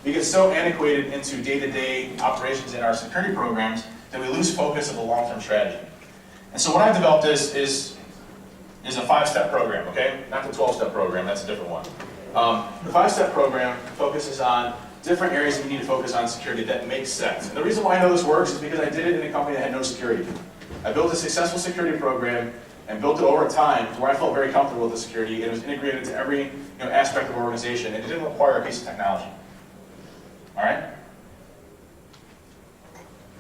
We get so antiquated into day-to-day operations in our security programs that we lose focus of the long-term strategy. And so what I've developed is a 5-step program, okay? Not the 12-step program, that's a different one. The 5-step program focuses on different areas that we need to focus on security that makes sense. And the reason why I know this works is because I did it in a company that had no security. I built a successful security program and built it over time to where I felt very comfortable with the security, and it was integrated into every aspect of the organization, and it didn't require a piece of technology. All right?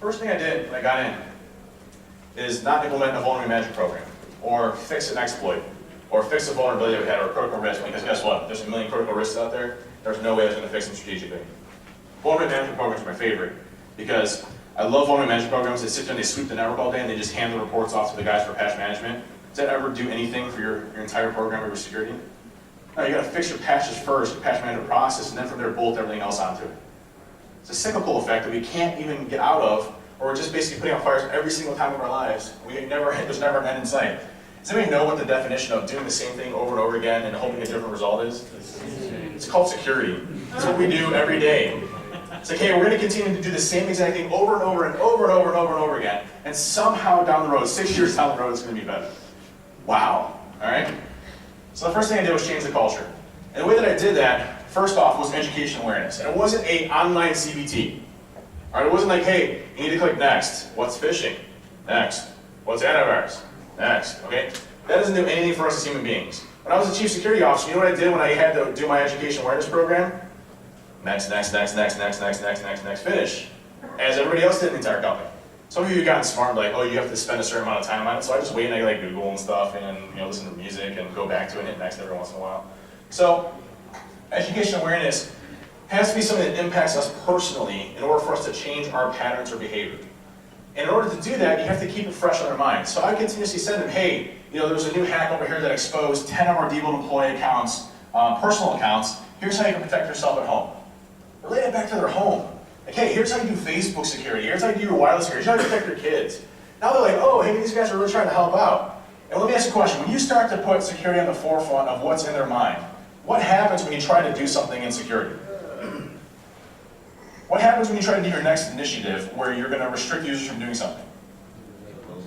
First thing I did when I got in is not implement a vulnerability management program, or fix an exploit, or fix a vulnerability that we had, or a critical risk, because guess what? There's a million critical risks out there. There's no way I was going to fix them strategically. Vulnerability management programs are my favorite, because I love vulnerability management programs. They sit there and they sweep the network all day, and they just hand the reports off to the guys for patch management. Does that ever do anything for your entire program or your security? No, you got to fix your patches first, your patch management process, and then from there bolt everything else onto it. It's a cyclical effect that we can't even get out of, or we're just basically putting out fires every single time of our lives. There's never an end in sight. Does anybody know what the definition of doing the same thing over and over again and hoping a different result is? It's called security. It's what we do every day. It's like, hey, we're going to continue to do the same exact thing over and over and over and over and over and over again, and somehow down the road, 6 years down the road, it's going to be better. Wow. All right? So the first thing I did was change the culture. And the way that I did that, first off, was education awareness. And it wasn't an online CBT. All right? It wasn't like, hey, you need to click next. What's phishing? Next. What's antivirus? Next. Okay? That doesn't do anything for us as human beings. When I was a chief security officer, you know what I did when I had to do my education awareness program? Next, next, next, next, next, next, next, next, next, finish. As everybody else did in the entire company. Some of you have gotten smart, like, oh, you have to spend a certain amount of time on it, so I just wait and I like Google and stuff and listen to music and go back to it and hit next every once in a while. So, education awareness has to be something that impacts us personally in order for us to change our patterns or behavior. And in order to do that, you have to keep it fresh on our mind. So I continuously send them, hey, there was a new hack over here that exposed 10 of our default employee accounts, personal accounts. Here's how you can protect yourself at home. Relate it back to their home. Like, hey, here's how you do Facebook security. Here's how you do your wireless security. Here's how you protect your kids. Now they're like, oh, hey, these guys are really trying to help out. And let me ask you a question. When you start to put security on the forefront of what's in their mind, what happens when you try to do something in security? What happens when you try to do your next initiative where you're going to restrict users from doing something?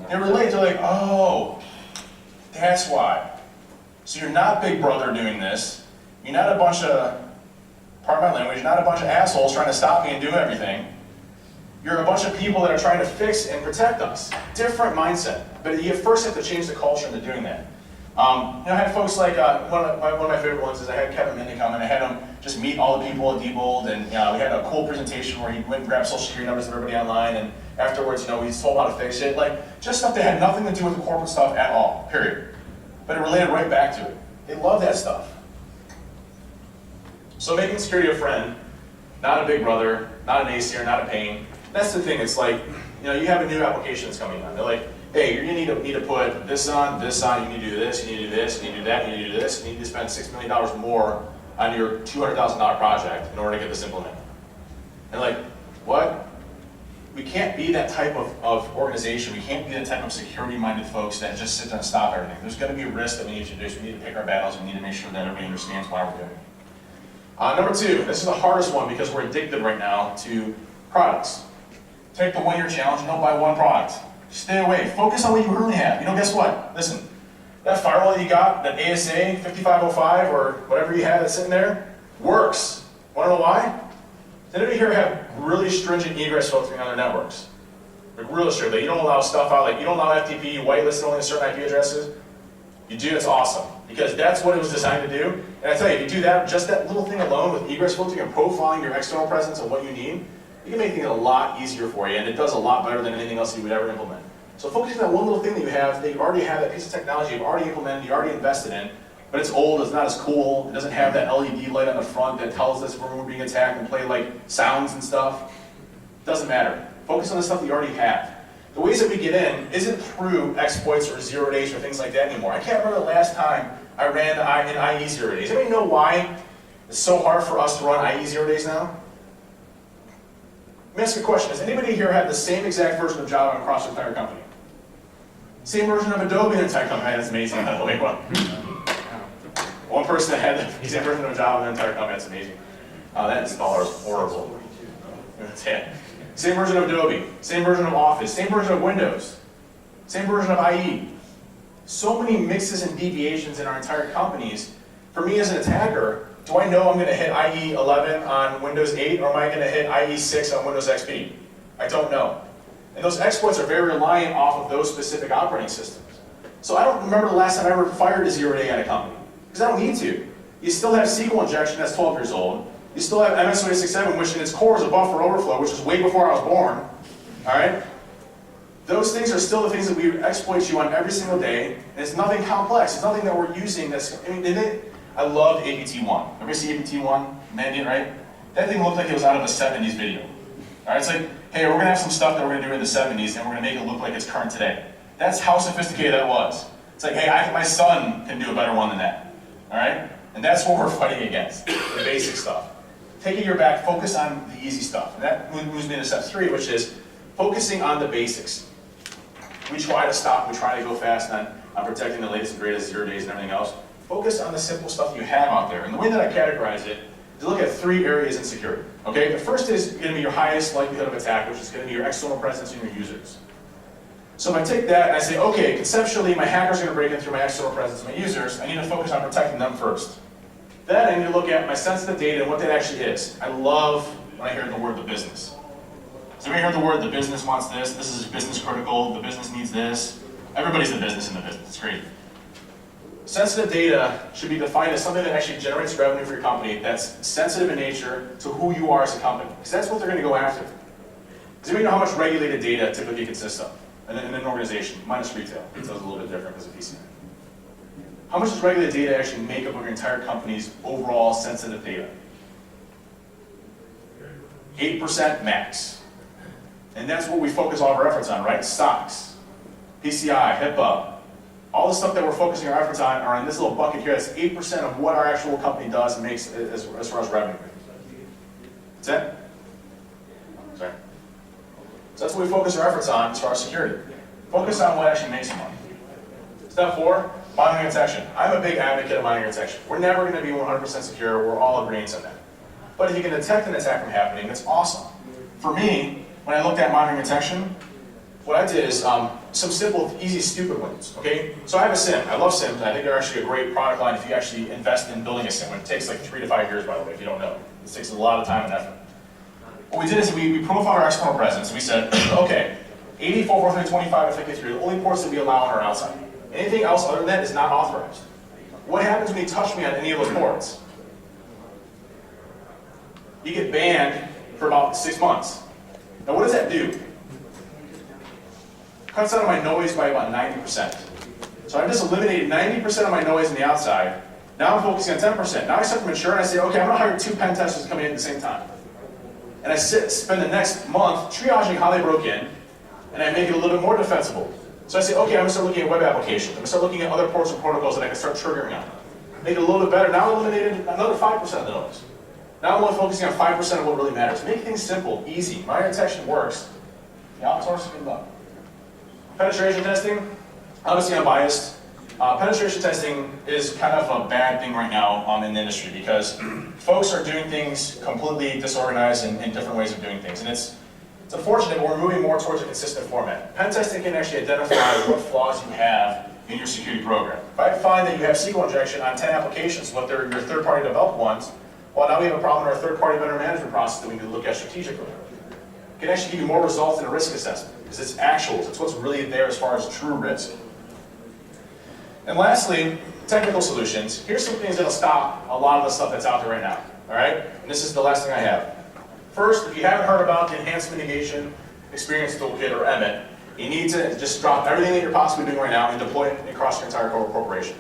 They relate. They're like, oh, that's why. So you're not Big Brother doing this. You're not a bunch of, pardon my language, you're not a bunch of assholes trying to stop me and do everything. You're a bunch of people that are trying to fix and protect us. Different mindset. But you first have to change the culture into doing that. I had folks like, one of my favorite ones is I had Kevin Minton come and I had him just meet all the people at Diebold, and we had a cool presentation where he went and grabbed social security numbers of everybody online, and afterwards, he told how to fix it. Like, just stuff that had nothing to do with the corporate stuff at all, period. But it related right back to it. They love that stuff. So making security a friend, not a big brother, not an ace here, not a pain. That's the thing. It's like, you have a new application that's coming on. They're like, hey, you need to put this on, you need to do this, you need to do this, you need to do that, you need to do this, you need to spend $6 million more on your $200,000 project in order to get this implemented. And like, what? We can't be that type of organization. We can't be that type of security-minded folks that just sit there and stop everything. There's going to be a risk that we need to do. So we need to pick our battles. We need to make sure that everybody understands why we're doing it. Number two, this is the hardest one because we're addicted right now to products. Take the 1-year challenge and don't buy one product. Stay away. Focus on what you currently have. Guess what? Listen, That firewall that you got, that ASA 5505 or whatever you have that's sitting there, works. Want to know why? Does anybody here have really stringent egress filtering on their networks? Like really strict. Like you don't allow stuff out, like you don't allow FTP, you whitelist only certain IP addresses. You do, it's awesome. Because that's what it was designed to do. And I tell you, if you do that, just that little thing alone with egress filtering and profiling your external presence and what you need, you can make things a lot easier for you, and it does a lot better than anything else you would ever implement. So focusing on that one little thing that you have, that you already have, that piece of technology you've already implemented, you already invested in, but it's old, it's not as cool, it doesn't have that LED light on the front that tells us when we're being attacked and play like sounds and stuff. Doesn't matter. Focus on the stuff that you already have. The ways that we get in isn't through exploits or 0 days or things like that anymore. I can't remember the last time I ran in IE 0 days. Anybody know why it's so hard for us to run IE 0 days now? Let me ask you a question. Does anybody here have the same exact version of Java across the entire company? Same version of Adobe in the entire company? That's amazing, by the way. Well, one person that had the same version of Java in the entire company, that's amazing. That installer is horrible. Yeah. Same version of Adobe, same version of Office, same version of Windows, same version of IE. So many mixes and deviations in our entire companies. For me as an attacker, do I know I'm going to hit IE 11 on Windows 8 or am I going to hit IE 6 on Windows XP? I don't know. And those exploits are very reliant off of those specific operating systems. So I don't remember the last time I ever fired a 0 day on a company, because I don't need to. You still have SQL injection that's 12 years old. You still have MS-286-7, which in its core is a buffer overflow, which is way before I was born. All right? Those things are still the things that we exploit you on every single day, and it's nothing complex. It's nothing that we're using that's, I mean, I loved APT1. Everybody see APT1? Mandiant, right? That thing looked like it was out of a 70s video. All right? It's like, hey, we're going to have some stuff that we're going to do in the 70s, and we're going to make it look like it's current today. That's how sophisticated that was. It's like, hey, my son can do a better one than that. All right? And that's what we're fighting against, the basic stuff. Take a year back, focus on the easy stuff. And that moves me to step 3, which is focusing on the basics. We try to stop, we try to go fast on protecting the latest and greatest 0 days and everything else. Focus on the simple stuff you have out there. And the way that I categorize it is to look at 3 areas in security. Okay? The first is going to be your highest likelihood of attack, which is going to be your external presence and your users. So if I take that and I say, okay, conceptually my hacker's going to break in through my external presence and my users, I need to focus on protecting them first. Then I need to look at my sensitive data and what that actually is. I love when I hear the word the business. Has anybody heard the word the business wants this? This is business critical, the business needs this. Everybody's the business in the business, it's great. Sensitive data should be defined as something that actually generates revenue for your company that's sensitive in nature to who you are as a company. Because that's what they're going to go after. Does anybody know how much regulated data typically consists of in an organization, minus retail? Retail is a little bit different because of PCI. How much does regulated data actually make up of your entire company's overall sensitive data? 8% max. And that's what we focus all of our efforts on, right? SOX, PCI, HIPAA, all the stuff that we're focusing our efforts on are in this little bucket here. That's 8% of what our actual company does and makes as far as revenue. That's it? Sorry. So that's what we focus our efforts on as far as security. Focus on what actually makes money. Step 4. Monitoring and detection. I'm a big advocate of monitoring and detection. We're never going to be 100% secure. We're all agreeing on that. But if you can detect an attack from happening, that's awesome. For me, when I looked at monitoring and detection, what I did is some simple, easy, stupid ones. Okay? So I have a SIM. I love SIMs. I think they're actually a great product line if you actually invest in building a SIM. It takes like 3 to 5 years, by the way, if you don't know. It takes a lot of time and effort. What we did is we profiled our external presence. And we said, okay, 84, 43, 25, and 53 are the only ports that we allow on our outside. Anything else other than that is not authorized. What happens when you touch me on any of those ports? You get banned for about 6 months. Now what does that do? It cuts down my noise by about 90%. So I've just eliminated 90% of my noise on the outside. Now I'm focusing on 10%. Now I start to mature and I say, okay, I'm going to hire 2 pen testers coming in at the same time. And I spend the next month triaging how they broke in, and I make it a little bit more defensible. So I say, okay, I'm going to start looking at web applications. I'm going to start looking at other ports and protocols that I can start triggering on. Make it a little bit better. Now I eliminated another 5% of the noise. Now I'm only focusing on 5% of what really matters. Make things simple, easy. Monitoring detection works. The outsource is good luck. Penetration testing, obviously I'm biased. Penetration testing is kind of a bad thing right now in the industry because folks are doing things completely disorganized and different ways of doing things. And it's unfortunate, but we're moving more towards a consistent format. Pen testing can actually identify what flaws you have in your security program. If I find that you have SQL injection on 10 applications, what they're your third-party developed ones, well, now we have a problem in our third-party vendor management process that we need to look at strategically. It can actually give you more results than a risk assessment, because it's actuals. It's what's really there as far as true risk. And lastly, technical solutions. Here's some things that'll stop a lot of the stuff that's out there right now. All right? And this is the last thing I have. First, if you haven't heard about the Enhanced Mitigation Experience Toolkit, or EMIT, you need to just drop everything that you're possibly doing right now and deploy it across your entire corporation.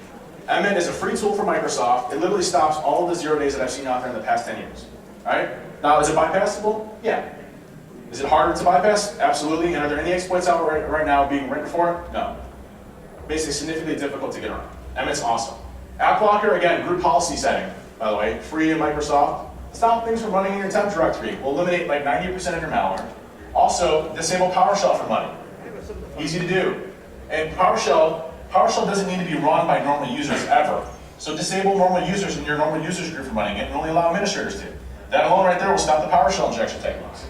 EMIT is a free tool from Microsoft. It literally stops all of the 0 days that I've seen out there in the past 10 years. All right? Now, is it bypassable? Yeah. Is it harder to bypass? Absolutely. And are there any exploits out right now being written for it? No. Basically, significantly difficult to get around. EMIT's awesome. AppBlocker, again, group policy setting, by the way, free in Microsoft. Stop things from running in your temp directory. Will eliminate like 90% of your malware. Also, disable PowerShell for money. Easy to do. And PowerShell doesn't need to be run by normal users ever. So disable normal users in your normal users group from running it and only allow administrators to. That alone right there will stop the PowerShell injection techniques.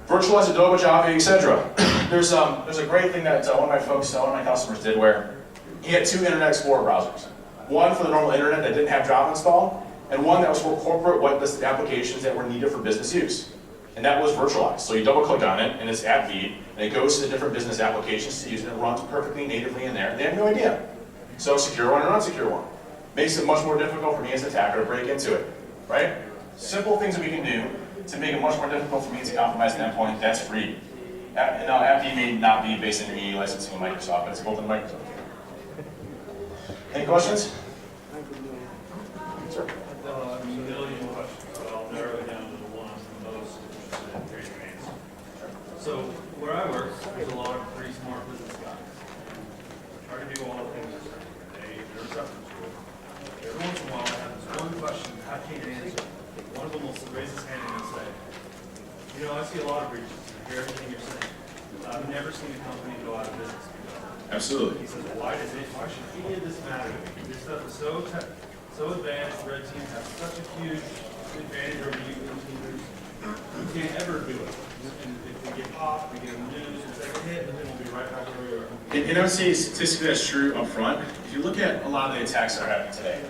Virtualize Adobe, Java, etc. There's a great thing that one of my customers did where he had 2 Internet Explorer browsers. One for the normal internet that didn't have Java installed, and one that was for corporate web-based applications that were needed for business use. And that was virtualized. So you double click on it, and it's AppV, and it goes to the different business applications to use, and it runs perfectly natively in there, and they have no idea. So secure one or unsecure one. Makes it much more difficult for me as an attacker to break into it, right? Simple things that we can do to make it much more difficult for me to compromise an endpoint, that's free. Now, AppV may not be based in your EE licensing in Microsoft, but it's built in Microsoft. Any questions? Sure. A million questions, but I'll narrow it down to the one I'm most interested in hearing your answer. So, where I work, there's a lot of pretty smart business guys. Try to do all the things they're receptive to. Every once in a while, I have this one question I can't answer. One of them will raise his hand and say, you know, I see a lot of breaches, and I hear everything you're saying. I've never seen a company go out of business. Absolutely. He says, why should any of this matter to me? This stuff is so advanced, red teams have such a huge advantage over you blue teamers. You can't ever do it. And if we get popped, we get a news, it's like a hit, and then we'll be right back where we were. And I would say statistically that's true up front. If you look at a lot of the attacks that are happening today,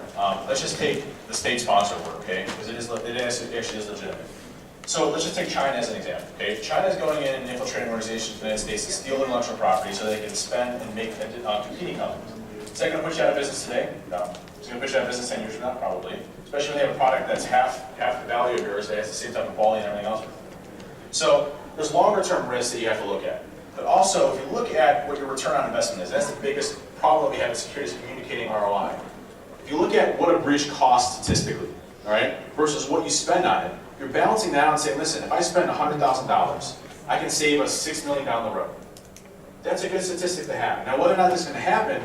let's just take the state-sponsored work, okay? Because it actually is legitimate. So let's just take China as an example, okay? If China is going in and infiltrating organizations in the United States to steal intellectual property so they can spend and make competing companies, is that going to put you out of business today? No. It's going to put you out of business 10 years from now, probably. Especially when they have a product that's half the value of yours, that has the same type of quality and everything else. So there's longer-term risks that you have to look at. But also, if you look at what your return on investment is, that's the biggest problem we have in security is communicating ROI. If you look at what a breach costs statistically, all right, versus what you spend on it, you're balancing that out and saying, listen, if I spend $100,000, I can save us $6 million down the road. That's a good statistic to have. Now, whether or not this is going to happen,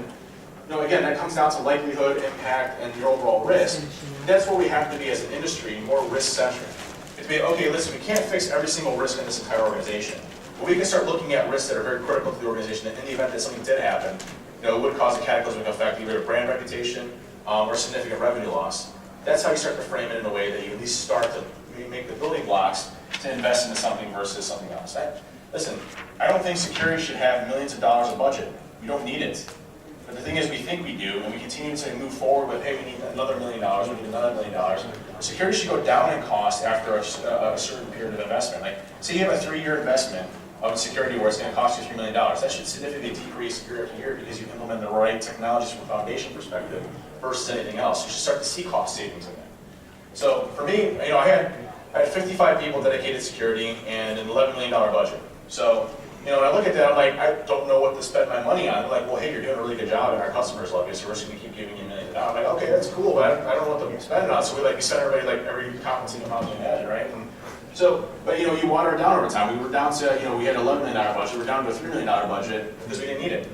again, that comes down to likelihood, impact, and your overall risk. That's where we have to be as an industry, more risk-centric. It's be, okay, listen, we can't fix every single risk in this entire organization, but we can start looking at risks that are very critical to the organization that in the event that something did happen, it would cause a cataclysmic effect, either brand reputation or significant revenue loss. That's how you start to frame it in a way that you at least start to make the building blocks to invest into something versus something else. Listen, I don't think security should have millions of dollars of budget. We don't need it. But the thing is, we think we do, and we continue to move forward with, hey, we need another $1 million, we need another $1 million. Security should go down in cost after a certain period of investment. Like, say you have a 3-year investment of security where it's going to cost you $3 million. That should significantly decrease year after year because you implement the right technologies from a foundation perspective versus anything else. You should start to see cost savings in that. So for me, I had 55 people dedicated to security and an $11 million budget. So, when I look at that, I'm like, I don't know what to spend my money on. They're like, well, hey, you're doing a really good job, and our customers love you, so we're just going to keep giving you millions of dollars. I'm like, okay, that's cool, but I don't know what to spend it on. So we send everybody every competency amount you imagine, right? And so, but you water it down over time. We were down to, we had an $11 million budget. We're down to a $3 million budget because we didn't need it.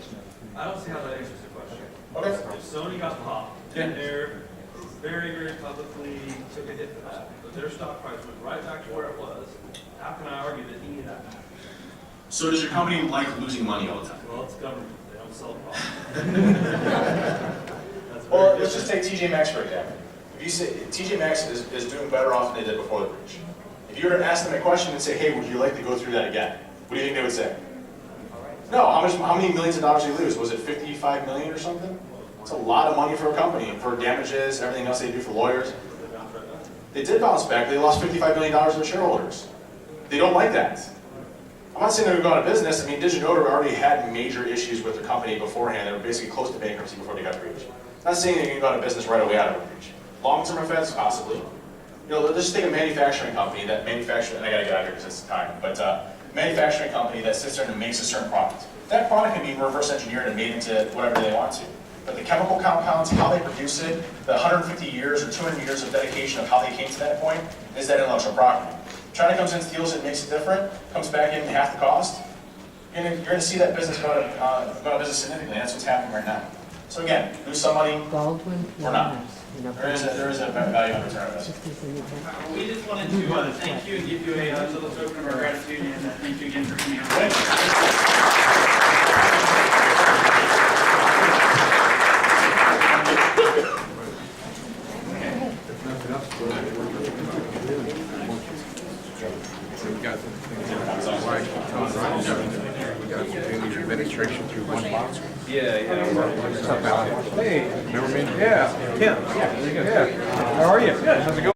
I don't see how that answers the question. Okay. If Sony got popped, and they're very, very publicly took a hit for that, but their stock price went right back to where it was, how can I argue that any of that matters? So does your company like losing money all the time? Well, it's government. They don't sell products. Well, let's just take TJ Maxx for example. If you say TJ Maxx is doing better off than they did before the breach. If you were to ask them a question and say, hey, would you like to go through that again? What do you think they would say? No, how many millions of dollars did they lose? Was it 55 million or something? It's a lot of money for a company, for damages, everything else they do for lawyers. They did bounce back. They lost $55 million to their shareholders. They don't like that. I'm not saying they're going to go out of business. I mean, DigiNotar already had major issues with their company beforehand. They were basically close to bankruptcy before they got breached. I'm not saying they're going to go out of business right away out of a breach. Long-term effects, possibly. You know, let's just take a manufacturing company that manufactures, and I got to get out of here because it's time, but manufacturing company that sits there and makes a certain product. That product can be reverse engineered and made into whatever they want to. But the chemical compounds, how they produce it, the 150 years or 200 years of dedication of how they came to that point is that intellectual property. China comes in, steals it, makes it different, comes back in half the cost. You're going to see that business go out of business significantly. That's what's happening right now. So again, lose some money Baldwin. or not. There is a value on return on investment. We just wanted to thank you and give you a little token of our gratitude, and thank you again for coming out. Administration through one box. Yeah. Hey, remember me? Yeah, Kim. Yeah. How are you? Good. How's it going?